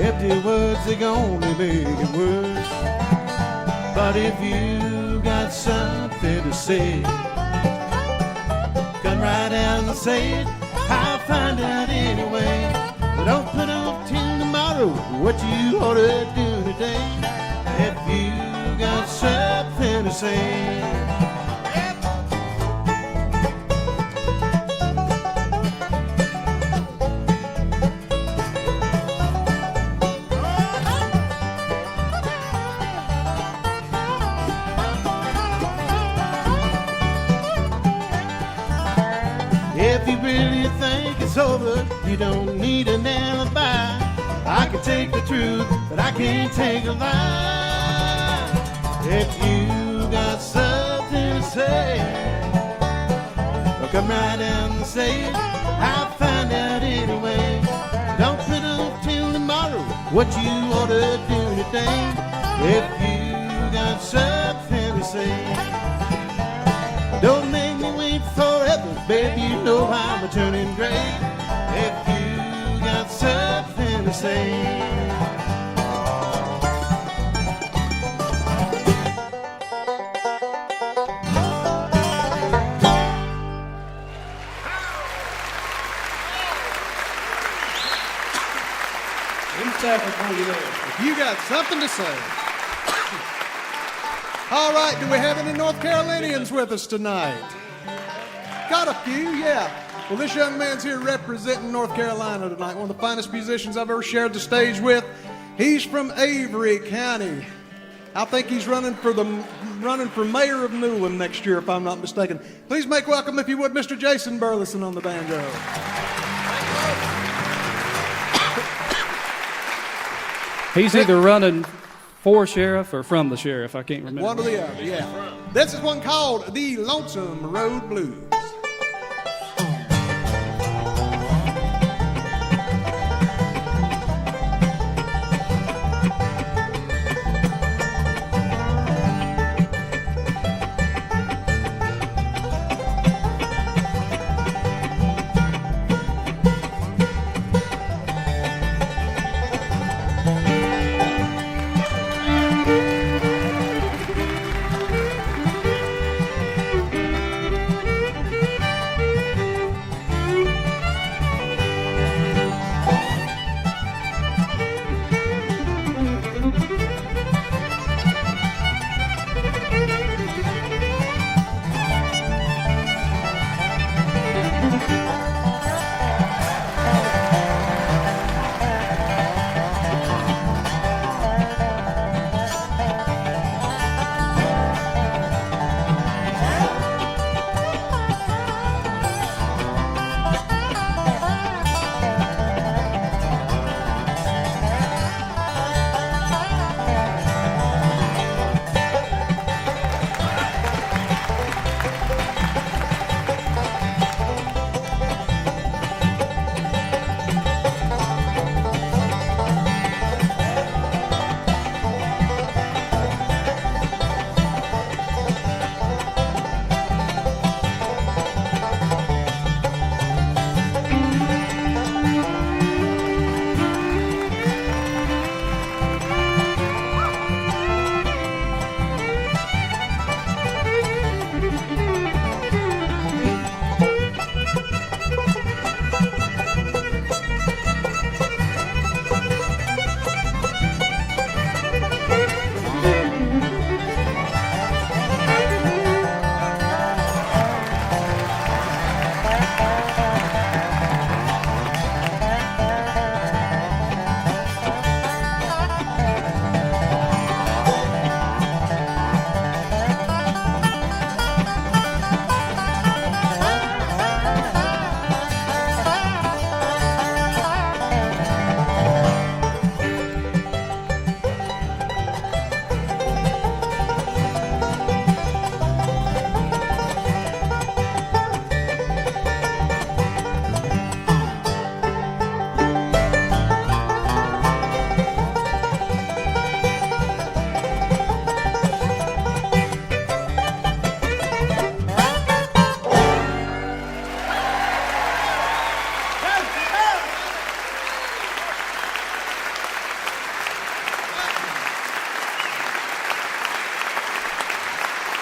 Empty words are gonna make it worse. But if you got something to say, come right out and say it. I'll find out anyway. But don't put off till tomorrow what you ought to do today. If you got something to say. If you really think it's over, you don't need an alibi. I can take the truth, but I can't take a lie. If you got something to say, well, come right out and say it. I'll find out anyway. Don't put off till tomorrow what you ought to do today. If you got something to say, don't make me wait forever, baby, you know I'm turning gray. If you got something to say. If you got something to say. All right, do we have any North Carolinians with us tonight? Got a few, yeah. Well, this young man's here representing North Carolina tonight, one of the finest musicians I've ever shared the stage with. He's from Avery County. I think he's running for mayor of Newland next year, if I'm not mistaken. Please make welcome, if you would, Mr. Jason Burleson on the banjo. He's either running for sheriff or from the sheriff. I can't remember. One or the other, yeah. This is one called The Lonesome Road Blues.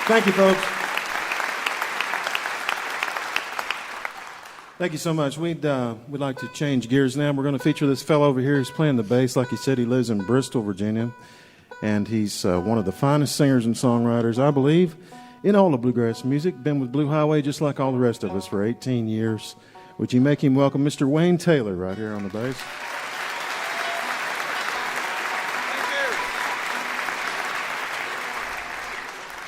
Thank you, folks. Thank you so much. We'd like to change gears now. We're going to feature this fellow over here who's playing the bass. Like he said, he lives in Bristol, Virginia, and he's one of the finest singers and songwriters, I believe, in all of bluegrass music. Been with Blue Highway just like all the rest of us for 18 years. Would you make him welcome Mr. Wayne Taylor right here on the bass?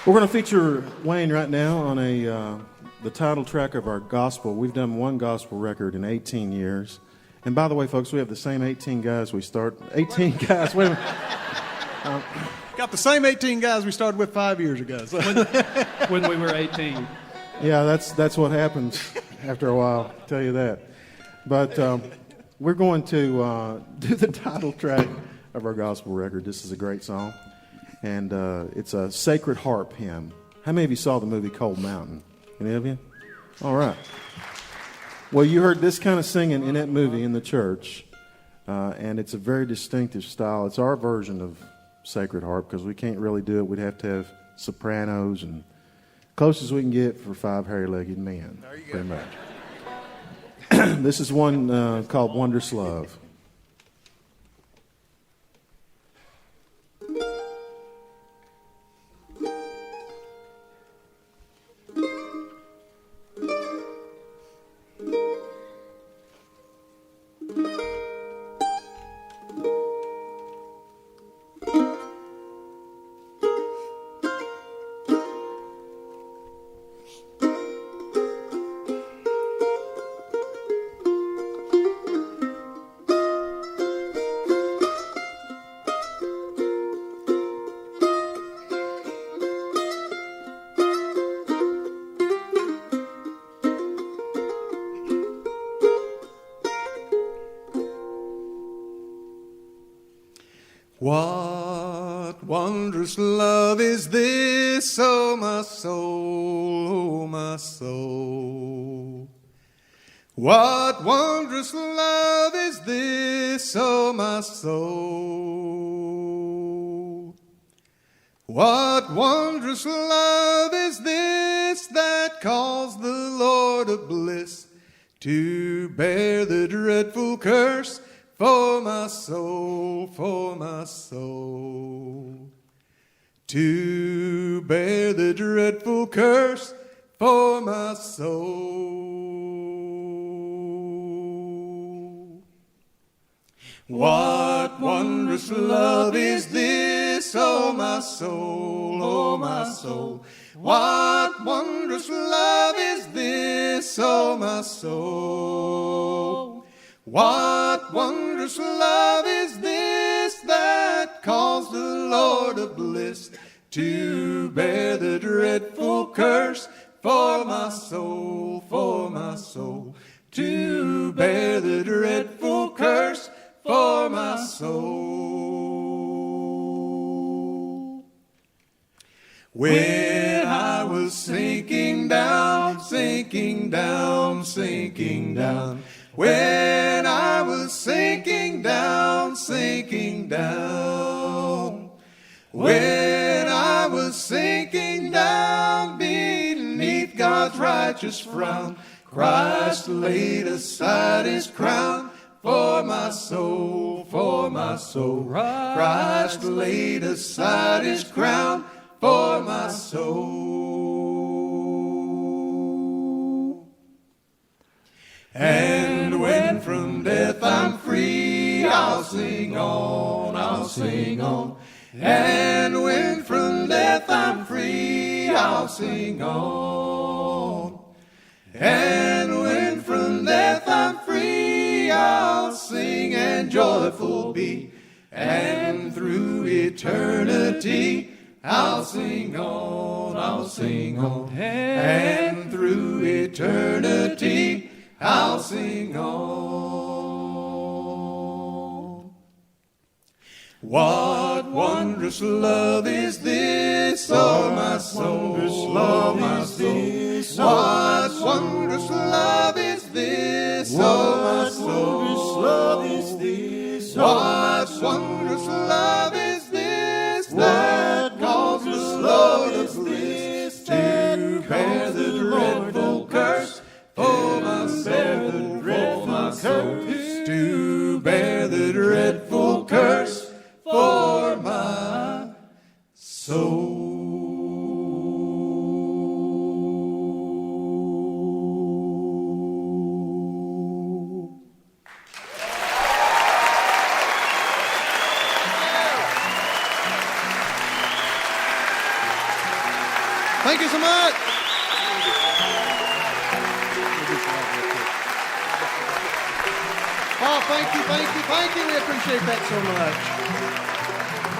We're going to feature Wayne right now on the title track of our gospel. We've done one gospel record in 18 years. And by the way, folks, we have the same 18 guys we start. 18 guys. Wait a minute. Got the same 18 guys we started with 5 years ago. So. When we were 18. Yeah, that's what happens after a while, I'll tell you that. But we're going to do the title track of our gospel record. This is a great song. And it's a sacred harp hymn. How many of you saw the movie Cold Mountain? Any of you? All right. Well, you heard this kind of singing in that movie in the church, and it's a very distinctive style. It's our version of sacred harp because we can't really do it. We'd have to have sopranos and closest we can get for 5 hairy-legged men, pretty much. This is one called Wondrous Love. What wondrous love is this, oh my soul, oh my soul? What wondrous love is this, oh my soul? What wondrous love is this that calls the Lord of bliss to bear the dreadful curse for my soul, for my soul, to bear the dreadful curse for my soul. What wondrous love is this, oh my soul, oh my soul? What wondrous love is this, oh my soul? What wondrous love is this that calls the Lord of bliss to bear the dreadful curse for my soul, for my soul, to bear the dreadful curse for my soul. When I was sinking down, sinking down, sinking down, when I was sinking down, sinking down, when I was sinking down beneath God's righteous frown, Christ laid aside his crown for my soul, for my soul. Christ laid aside his crown for my soul. And when from death I'm free, I'll sing on, I'll sing on. And when from death I'm free, I'll sing on. And when from death I'm free, I'll sing and joyful be. And through eternity, I'll sing on, I'll sing on. And through eternity, I'll sing on. What wondrous love is this, oh my soul, wondrous love is this, what wondrous love is this, oh my soul, wondrous love is this, what wondrous love is this that calls the Lord of bliss Thank you so much. Oh, thank you. We appreciate that so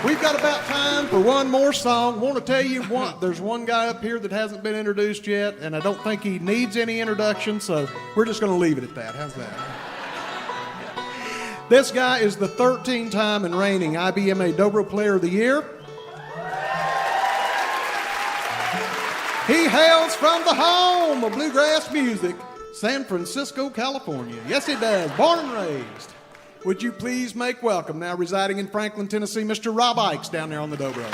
much. We've got about time for one more song. Want to tell you there's one guy up here that hasn't been introduced yet, and I don't think he needs any introduction, so we're just going to leave it at that. How's that? This guy is the 13-time and reigning IBMA Dobro Player of the Year. He hails from the home of bluegrass music, San Francisco, California. Yes, he does. Born and raised. Would you please make welcome, now residing in Franklin, Tennessee, Mr. Rob Ikes down there on the dobro.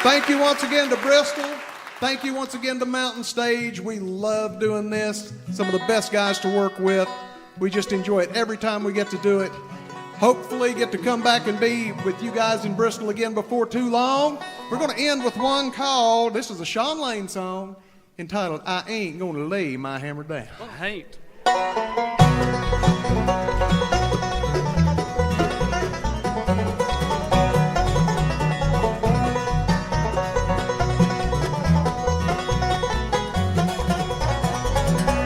Thank you once again to Bristol. Thank you once again to Mountain Stage. We love doing this. Some of the best guys to work with. We just enjoy it every time we get to do it. Hopefully get to come back and be with you guys in Bristol again before too long. We're going to end with one called, this is a Sean Lane song, entitled, I Ain't Gonna Lay My Hammer Down. I ain't.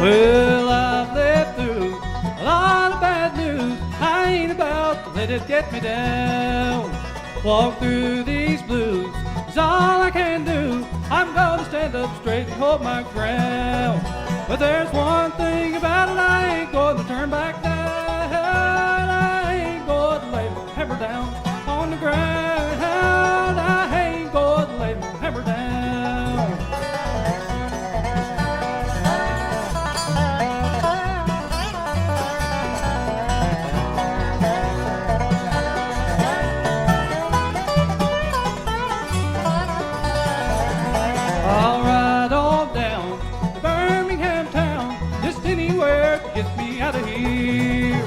Well, I've lived through a lot of bad news. I ain't about to let it get me down. Walk through these blues is all I can do. I'm gonna stand up straight and hold my ground. But there's one thing about it, I ain't gonna turn back down. I ain't gonna lay my hammer down on the ground. I ain't gonna lay my hammer down. I'll ride on down to Birmingham town, just anywhere to get me out of here.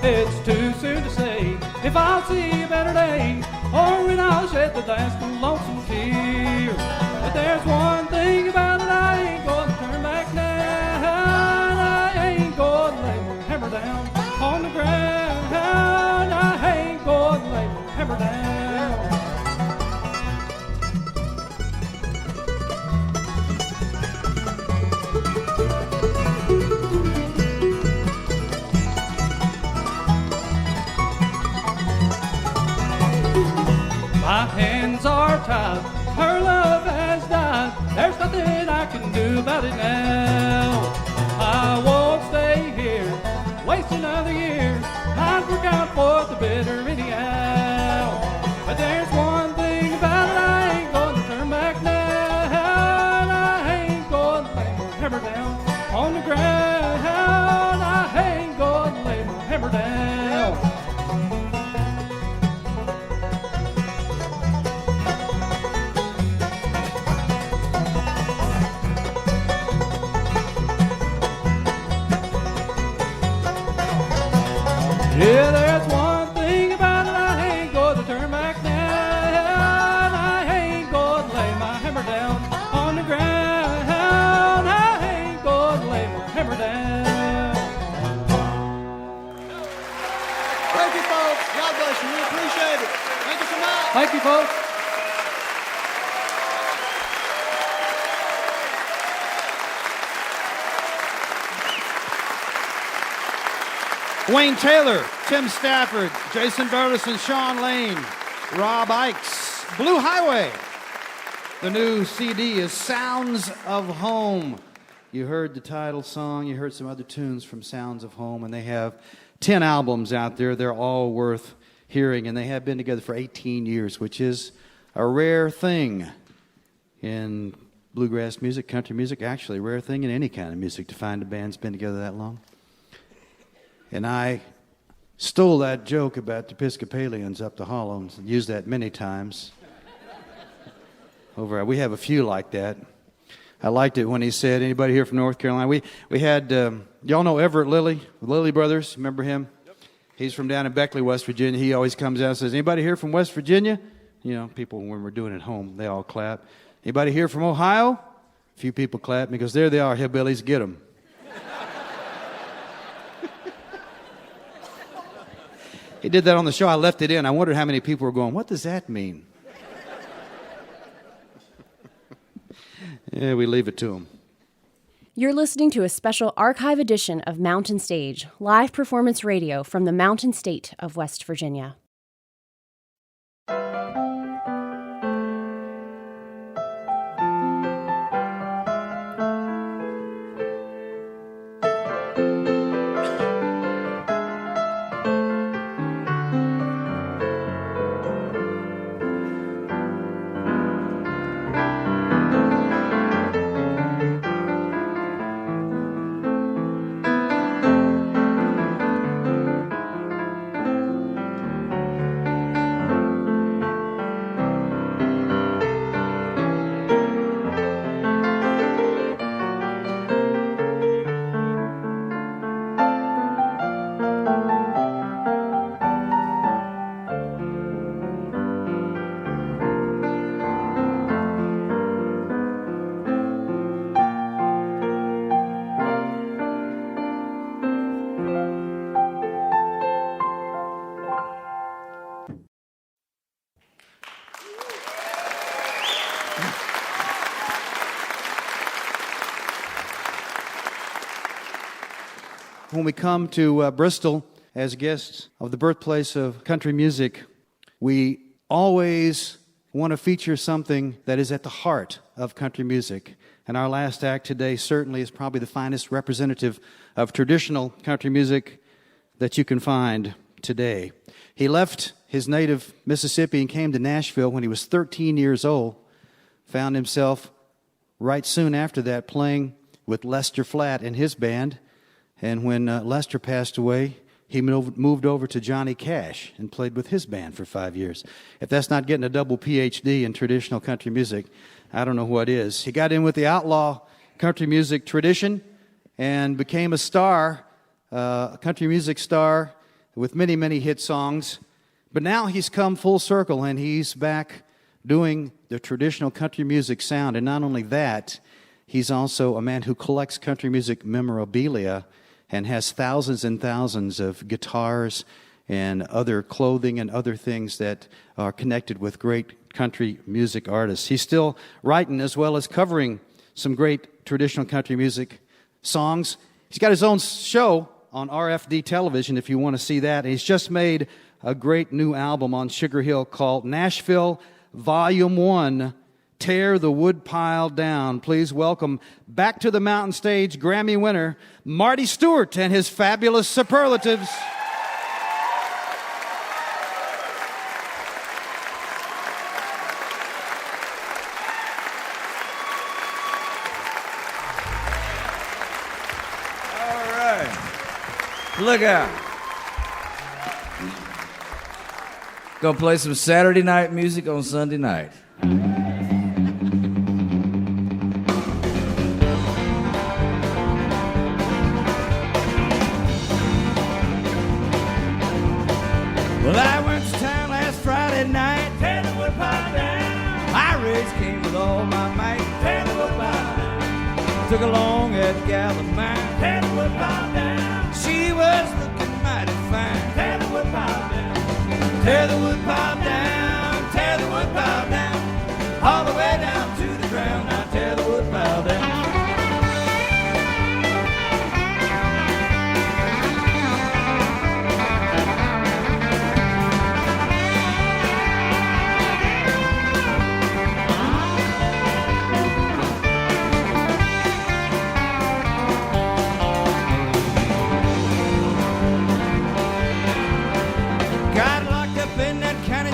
It's too soon to say if I'll see a better day or when I'll shed the last lonesome tear. But there's one thing about it, I ain't gonna turn back now. I ain't gonna lay my hammer down on the ground. I ain't gonna lay my hammer down. My hands are tied, her love has died. There's nothing I can do about it now. I won't stay here, waste another year. I'd work out for the better anyhow. But there's one thing about it, I ain't gonna turn back now. I ain't gonna lay my hammer down on the ground. I ain't gonna lay my hammer down. Yeah, there's one thing about it, I ain't gonna turn back now. I ain't gonna lay my hammer down on the ground. I ain't gonna lay my hammer down. Thank you, folks. God bless you. We appreciate it. Thank you so much. Thank you, folks. Wayne Taylor, Tim Stafford, Jason Burleson, Sean Lane, Rob Ikes, Blue Highway. The new CD is Sounds of Home. You heard the title song, you heard some other tunes from Sounds of Home, and they have 10 albums out there. They're all worth hearing, and they have been together for 18 years, which is a rare thing in bluegrass music, country music, actually a rare thing in any kind of music to find a band's been together that long. And I stole that joke about the Episcopalians up the hollow and used that many times. We have a few like that. I liked it when he said, anybody here from North Carolina? We had, y'all know Everett Lilly, Lilly Brothers, remember him? Yep. He's from down in Beckley, West Virginia. He always comes out and says, anybody here from West Virginia? You know, people, when we're doing it at home, they all clap. Anybody here from Ohio? A few people clap because there they are, hillbillies, get them. He did that on the show. I left it in. I wondered how many people were going, what does that mean? Yeah, we leave it to him. You're listening to a special archive edition of Mountain Stage, live performance radio from the Mountain State of West Virginia. When we come to Bristol as guests of the birthplace of country music, we always want to feature something that is at the heart of country music. And our last act today certainly is probably the finest representative of traditional country music that you can find today. He left his native Mississippi and came to Nashville when he was 13 years old, found himself right soon after that playing with Lester Flatt and his band. And when Lester passed away, he moved over to Johnny Cash and played with his band for 5 years. If that's not getting a double PhD in traditional country music, I don't know what is. He got in with the outlaw country music tradition and became a star, a country music star with many, many hit songs. But now he's come full circle and he's back doing the traditional country music sound. And not only that, he's also a man who collects country music memorabilia and has thousands and thousands of guitars and other clothing and other things that are connected with great country music artists. He's still writing as well as covering some great traditional country music songs. He's got his own show on RFD television if you want to see that. And he's just made a great new album on Sugar Hill called Nashville Volume 1, Tear the Woodpile Down. Please welcome back to the Mountain Stage Grammy winner, Marty Stuart and his fabulous superlatives. All right. Look out. Gonna play some Saturday night music on Sunday night. Well, I went to town last Friday night, tear the woodpile down. My rage came with all my might, tear the woodpile down. Took a long at gal of mine, tear the woodpile down. She was looking mighty fine, tear the woodpile down. Tear the woodpile down, tear the woodpile down. All the way down to the ground, now tear the woodpile down.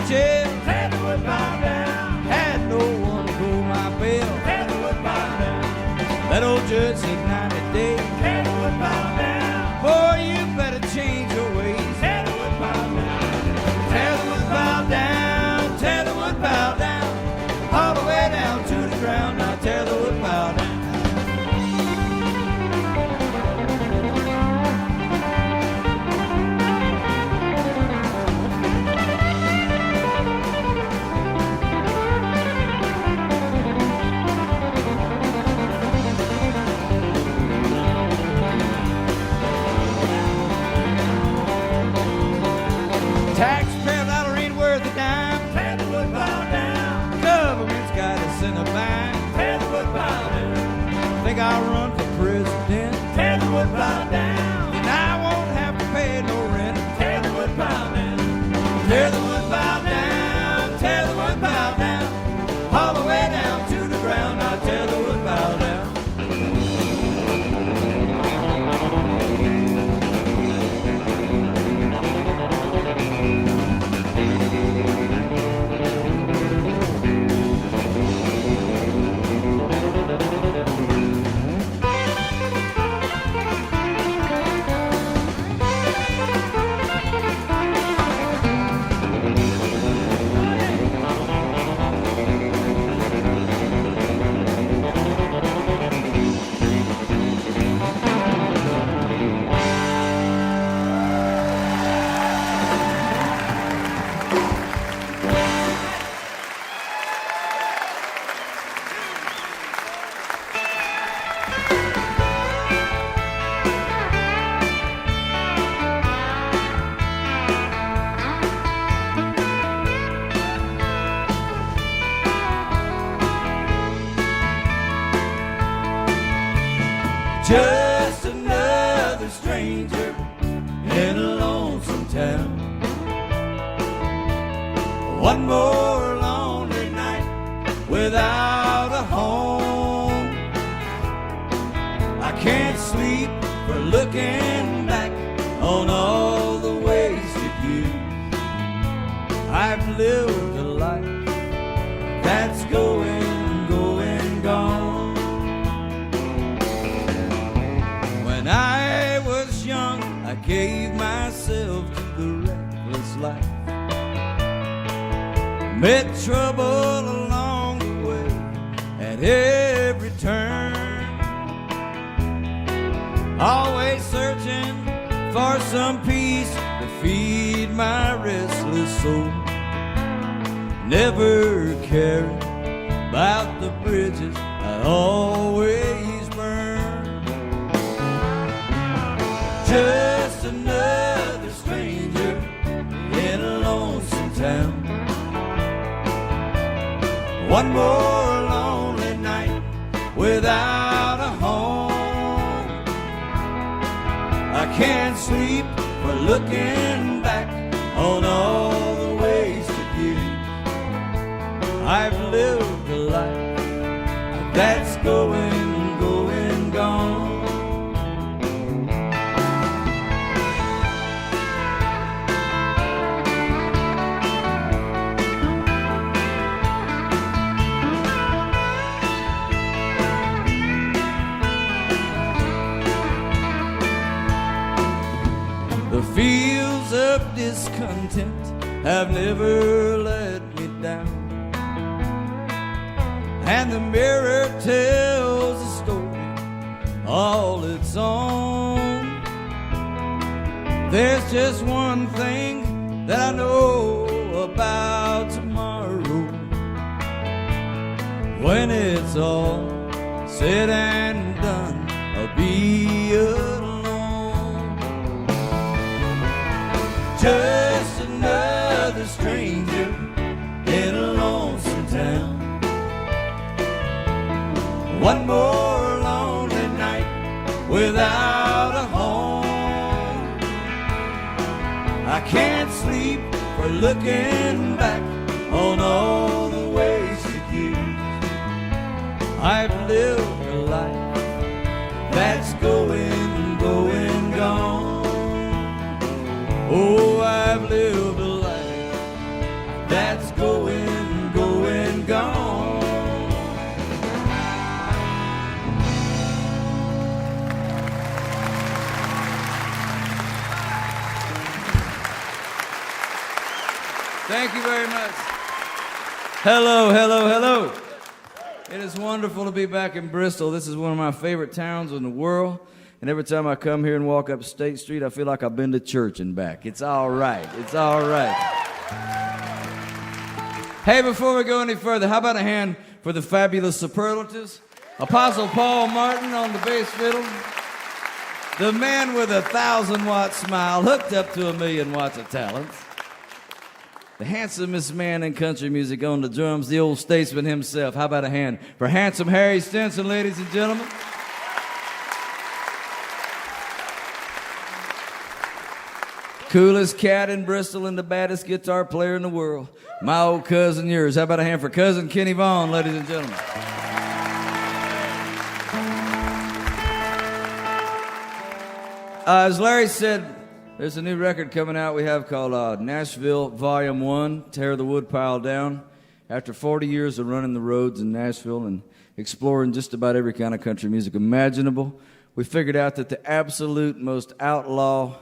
Jail, tear the woodpile down. Had no one to pull my bell, tear the woodpile down. That old judge said 90 days, tear the woodpile down. Boy, you better change your ways, tear the woodpile down. Tear the woodpile down, tear the woodpile down. All the way down to the ground, now tear the woodpile down. Just another stranger in a lonesome town. One more lonely night without a home. I can't sleep for looking back on all the wasted years. I've lived a life that's going, going, gone. When I was young, I gave myself to the reckless life. Met trouble along the way at every turn. Always searching for some peace to feed my restless soul. Never caring about the bridges I always burn. Just another stranger in a lonesome town. One more lonely night without a home. I can't sleep for looking back on all the wasted years. I've lived a life that's going, going, gone. The fields of discontent have never let me down, and the mirror tells a story all its own. There's just one thing that I know about tomorrow. When it's all said and done, I'll be alone. Just another stranger in a lonesome town. One more lonely night without a home. I can't sleep for looking back on all the wasted years. I've lived a life that's going, going, gone. Oh, I've lived a life that's going, going, gone. Thank you very much. Hello, hello, hello. It is wonderful to be back in Bristol. This is one of my favorite towns in the world. And every time I come here and walk up State Street, I feel like I've been to church and back. It's all right. It's all right. Hey, before we go any further, how about a hand for the fabulous superlatives? Apostle Paul Martin on the bass fiddle. The man with 1,000-watt smile hooked up to 1,000,000 watts of talent. The handsomest man in country music on the drums, the old statesman himself. How about a hand for handsome Harry Stinson, ladies and gentlemen? Coolest cat in Bristol and the baddest guitar player in the world. My old cousin, yours. How about a hand for cousin Kenny Vaughn, ladies and gentlemen? As Larry said, there's a new record coming out we have called Nashville Volume 1, Tear the Woodpile Down. After 40 years of running the roads in Nashville and exploring just about every kind of country music imaginable, we figured out that the absolute most outlaw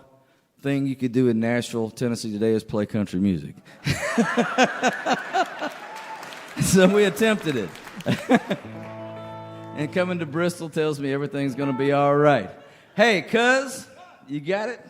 thing you could do in Nashville, Tennessee today is play country music. So we attempted it. And coming to Bristol tells me everything's going to be all right. Hey, cuz, you got it?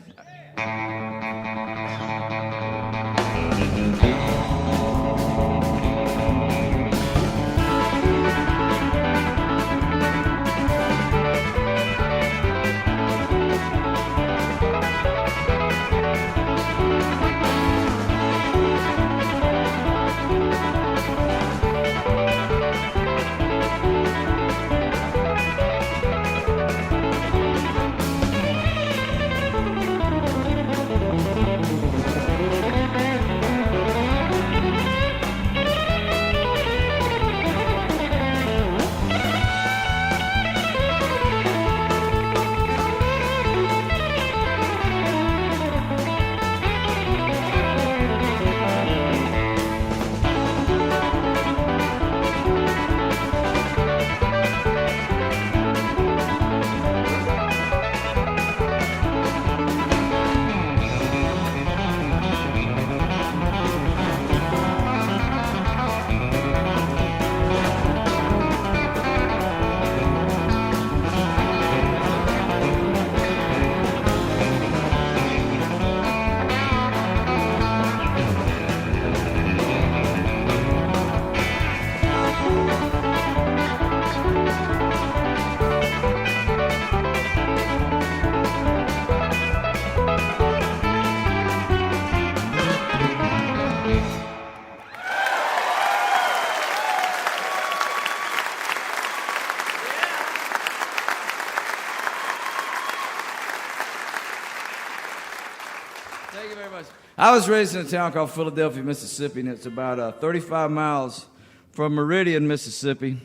Thank you very much. I was raised in a town called Philadelphia, Mississippi, and it's about 35 miles from Meridian, Mississippi.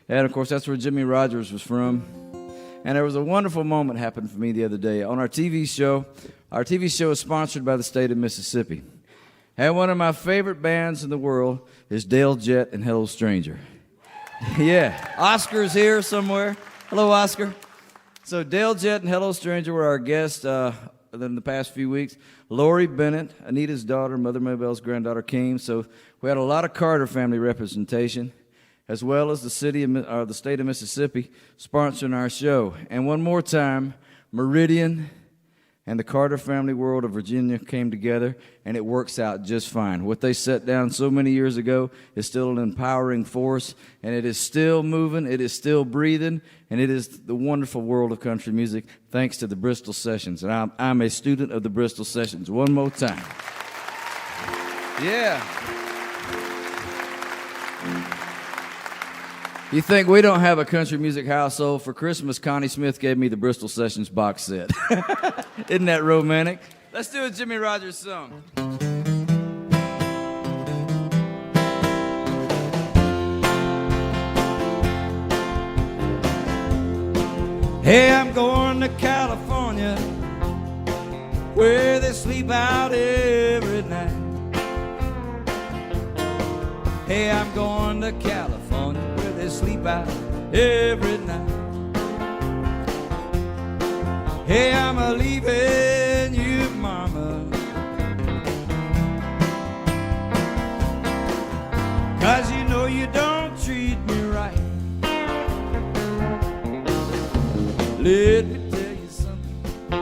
And, of course, that's where Jimmy Rogers was from. And there was a wonderful moment happened for me the other day. On our TV show is sponsored by the state of Mississippi. And one of my favorite bands in the world is Dale Jett and Hello Stranger. Yeah, Oscar's here somewhere. Hello, Oscar. So Dale Jett and Hello Stranger were our guests in the past few weeks. Lori Bennett, Anita's daughter, Mother Maybell's granddaughter, came. So we had a lot of Carter family representation, as well as the state of Mississippi sponsoring our show. And one more time, Meridian and the Carter family world of Virginia came together, and it works out just fine. What they set down so many years ago is still an empowering force, and it is still moving, it is still breathing, and it is the wonderful world of country music, thanks to the Bristol Sessions. And I'm a student of the Bristol Sessions. One more time. Yeah. You think we don't have a country music household? For Christmas, Connie Smith gave me the Bristol Sessions box set. Isn't that romantic? Let's do a Jimmy Rogers song. Hey, I'm going to California, where they sleep out every night. Hey, I'm going to California, where they sleep out every night. Hey, I'm a-leaving you, mama, 'cause you know you don't treat me right. Let me tell you something,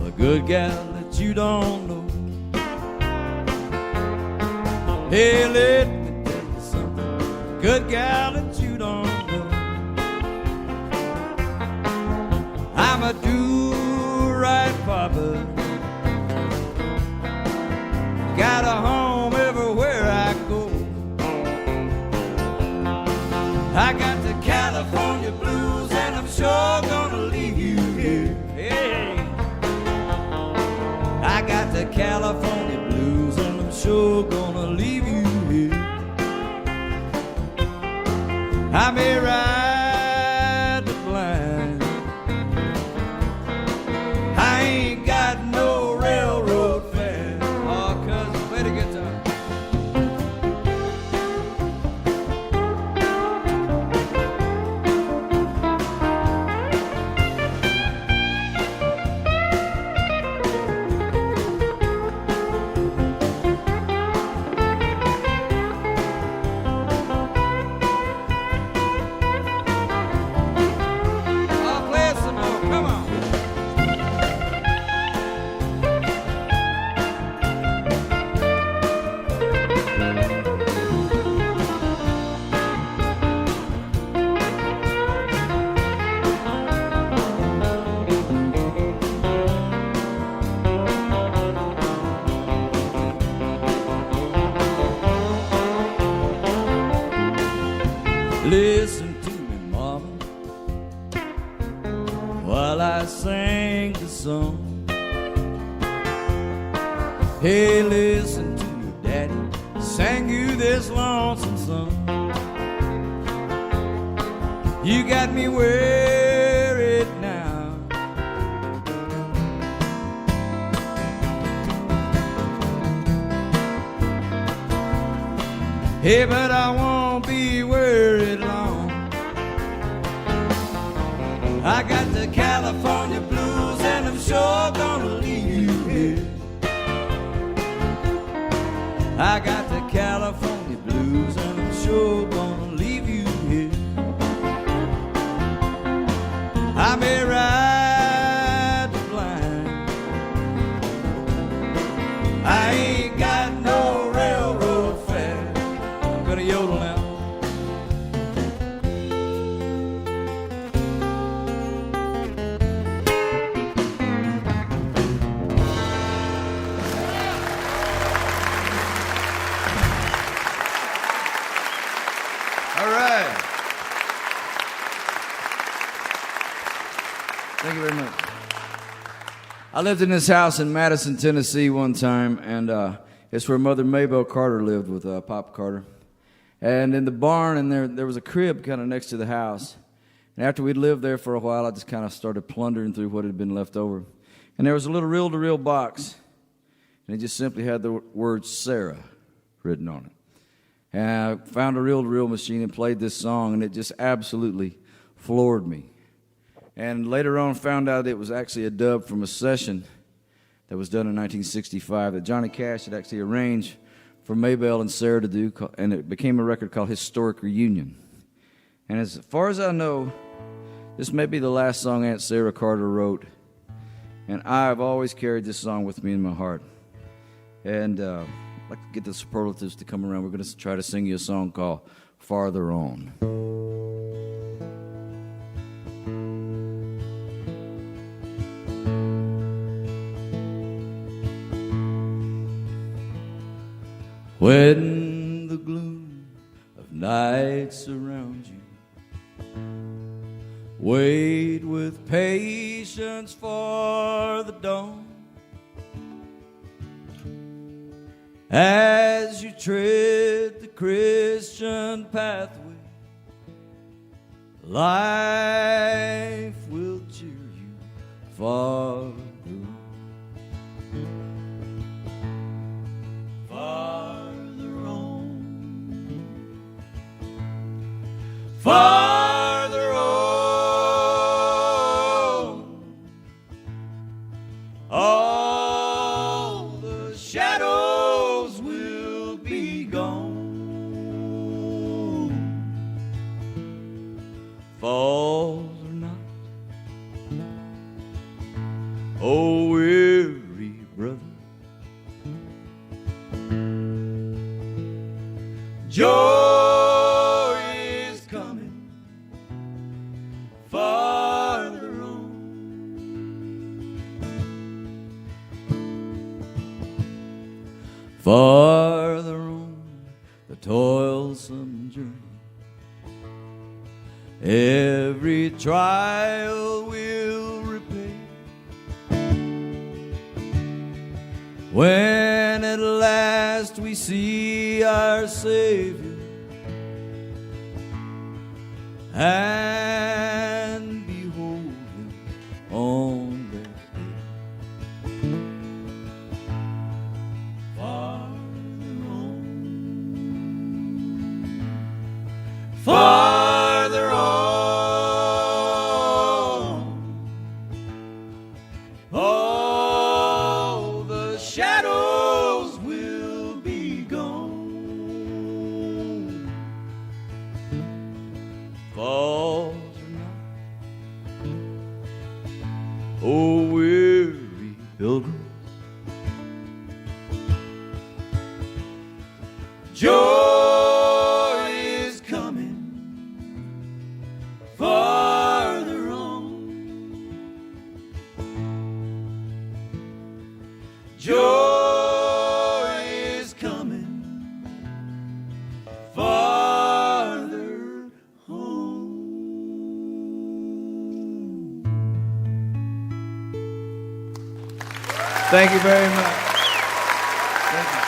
a good gal that you don't know. Hey, let me tell you something, good gal that you don't know. I'm a do-right papa, got a home everywhere I go. I got the California blues, and I'm sure gonna leave you here. Hey, I got the California blues, and I'm sure gonna leave you here. I may ride the blind, I ain't got no railroad fare. Oh, cousin, play the guitar. Listen to me, mama, while I sing the song. Hey, listen to your daddy sang you this lonesome song. You got me worried now. Hey, but I won't be worried long. I got the California blues, and I'm sure gonna leave you here. I got the California blues, and I'm sure gonna leave you here. I may ride the blind, I ain't got no railroad fare. I'm gonna yodel now. All right. Thank you very much. I lived in this house in Madison, Tennessee one time, and it's where Mother Maybelle Carter lived with Pop Carter. And in the barn, and there was a crib kind of next to the house. And after we'd lived there for a while, I just kind of started plundering through what had been left over. And there was a little reel-to-reel box, and it just simply had the word Sarah written on it. And I found a reel-to-reel machine and played this song, and it just absolutely floored me. And later on found out it was actually a dub from a session that was done in 1965 that Johnny Cash had actually arranged for Maybelle and Sarah to do, and it became a record called Historic Reunion. And as far as I know, this may be the last song Aunt Sarah Carter wrote, and I've always carried this song with me in my heart. And I'd like to get the superlatives to come around. We're going to try to sing you a song called Farther On. When the gloom of night surrounds you, wait with patience for the dawn. As you tread the Christian pathway, life will cheer you farther. Farther on, all the shadows will be gone. Falls or not, oh weary brother, joy farther on the toilsome journey, every trial will repay. When at last we see our Savior and behold Him on that day. Farther on, all the shadows will be gone. Falls or not, oh weary pilgrims, joy farther on, joy is coming farther home. Thank you very much. Thank you.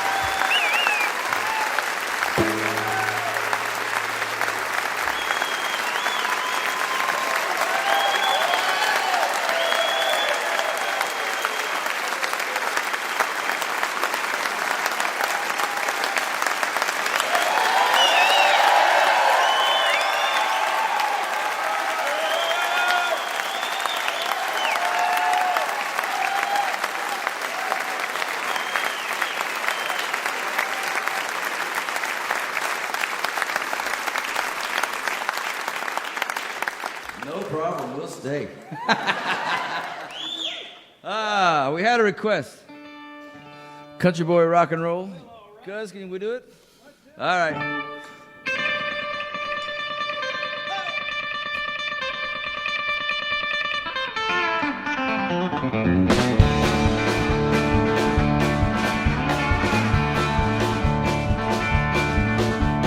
No problem, we'll stay. We had a request. Country boy rock and roll. Cuz, can we do it? All right.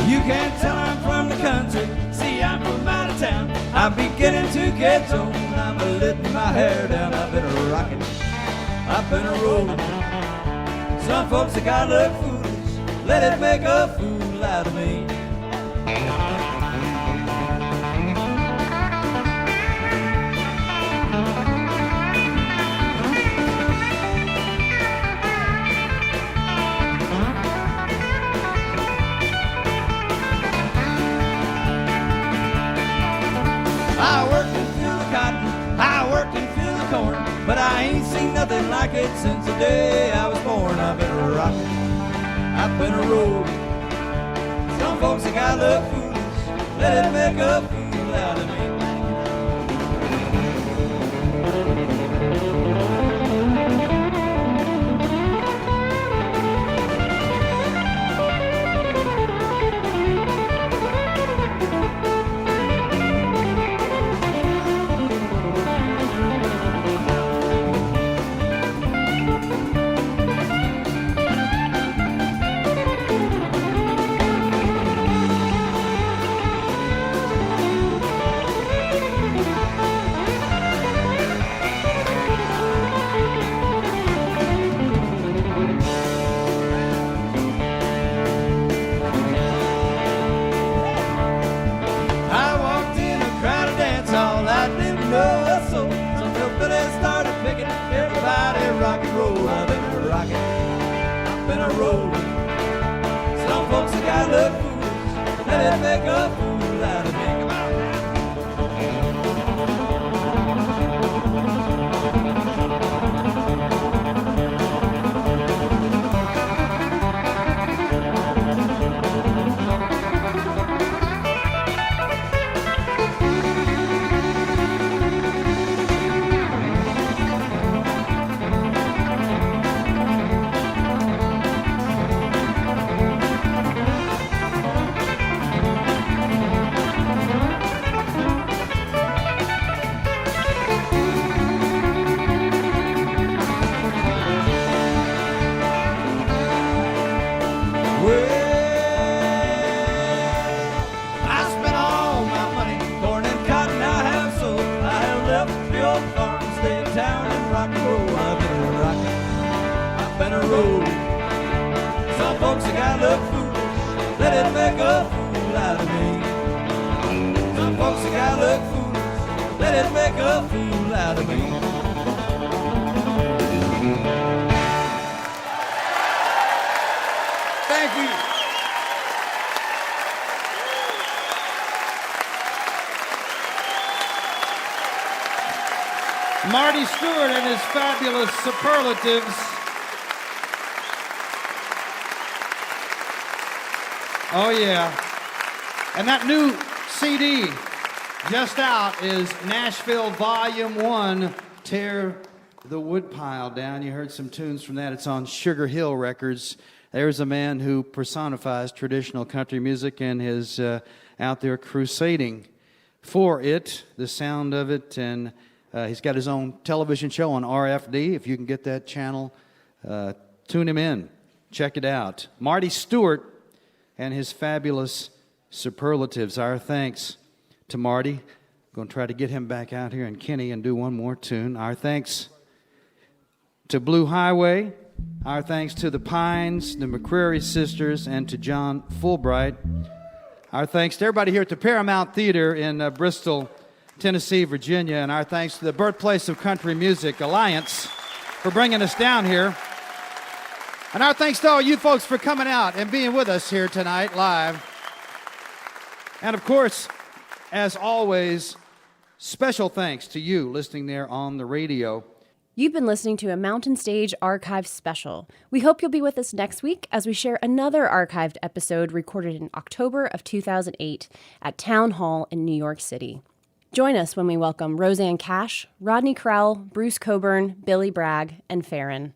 You can't tell I'm from the country. See, I'm from out of town. I'm beginning to get old. I'm letting my hair down. I've been rocking up and a rolling. Some folks that got look foolish, let it make a fool out of me. I worked and filled the cotton, I worked and filled the corn, but I ain't seen nothing like it since the day I was born. I've been a rockin', I've been a rollin'. Some folks think I look foolish, let it make a fool out of me. Marty Stuart and his fabulous superlatives. Oh, yeah. And that new CD just out is Nashville Volume 1, Tear the Woodpile Down. You heard some tunes from that. It's on Sugar Hill Records. There's a man who personifies traditional country music and is out there crusading for it, the sound of it, and he's got his own television show on RFD. If you can get that channel, tune him in. Check it out. Marty Stuart and his fabulous superlatives. Our thanks to Marty. Going to try to get him back out here and Kenny and do one more tune. Our thanks to Blue Highway. Our thanks to the Pines, the McCrary sisters, and to John Fullbright. Our thanks to everybody here at the Paramount Theater in Bristol, Tennessee, Virginia, and our thanks to the Birthplace of Country Music Alliance for bringing us down here. And our thanks to all you folks for coming out and being with us here tonight live. And of course, as always, special thanks to you listening there on the radio. You've been listening to a Mountain Stage Archive special. We hope you'll be with us next week as we share another archived episode recorded in October of 2008 at Town Hall in New York City. Join us when we welcome Roseanne Cash, Rodney Crowell, Bruce Coburn, Billy Bragg, and Farron.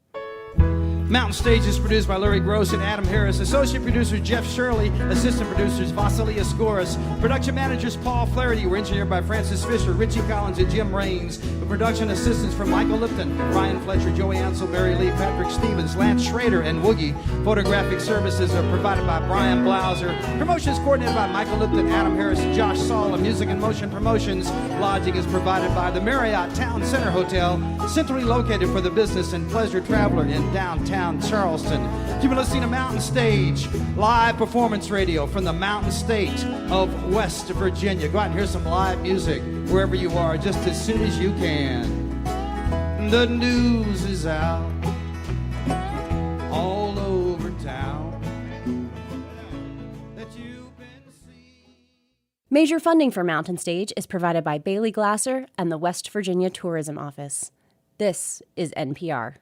Mountain Stage is produced by Larry Gross and Adam Harris. Associate producer Jeff Shirley. Assistant producers Vasily Ascoris. Production managers Paul Flaherty. We're engineered by Francis Fisher, Richie Collins, and Jim Raines. The production assistants from Michael Lipton, Ryan Fletcher, Joey Ansel, Barry Lee, Patrick Stevens, Lance Schrader, and Woogie. Photographic services are provided by Brian Blauser. Promotions coordinated by Michael Lipton, Adam Harris, and Josh Saul. And Music and Motion Promotions. Lodging is provided by the Marriott Town Center Hotel, centrally located for the business and pleasure traveler in downtown Charleston. You've been listening to Mountain Stage, live performance radio from the Mountain State of West Virginia. Go out and hear some live music wherever you are just as soon as you can. The news is out all over town that you've been seeing. Major funding for Mountain Stage is provided by Bailey Glasser and the West Virginia Tourism Office. This is NPR.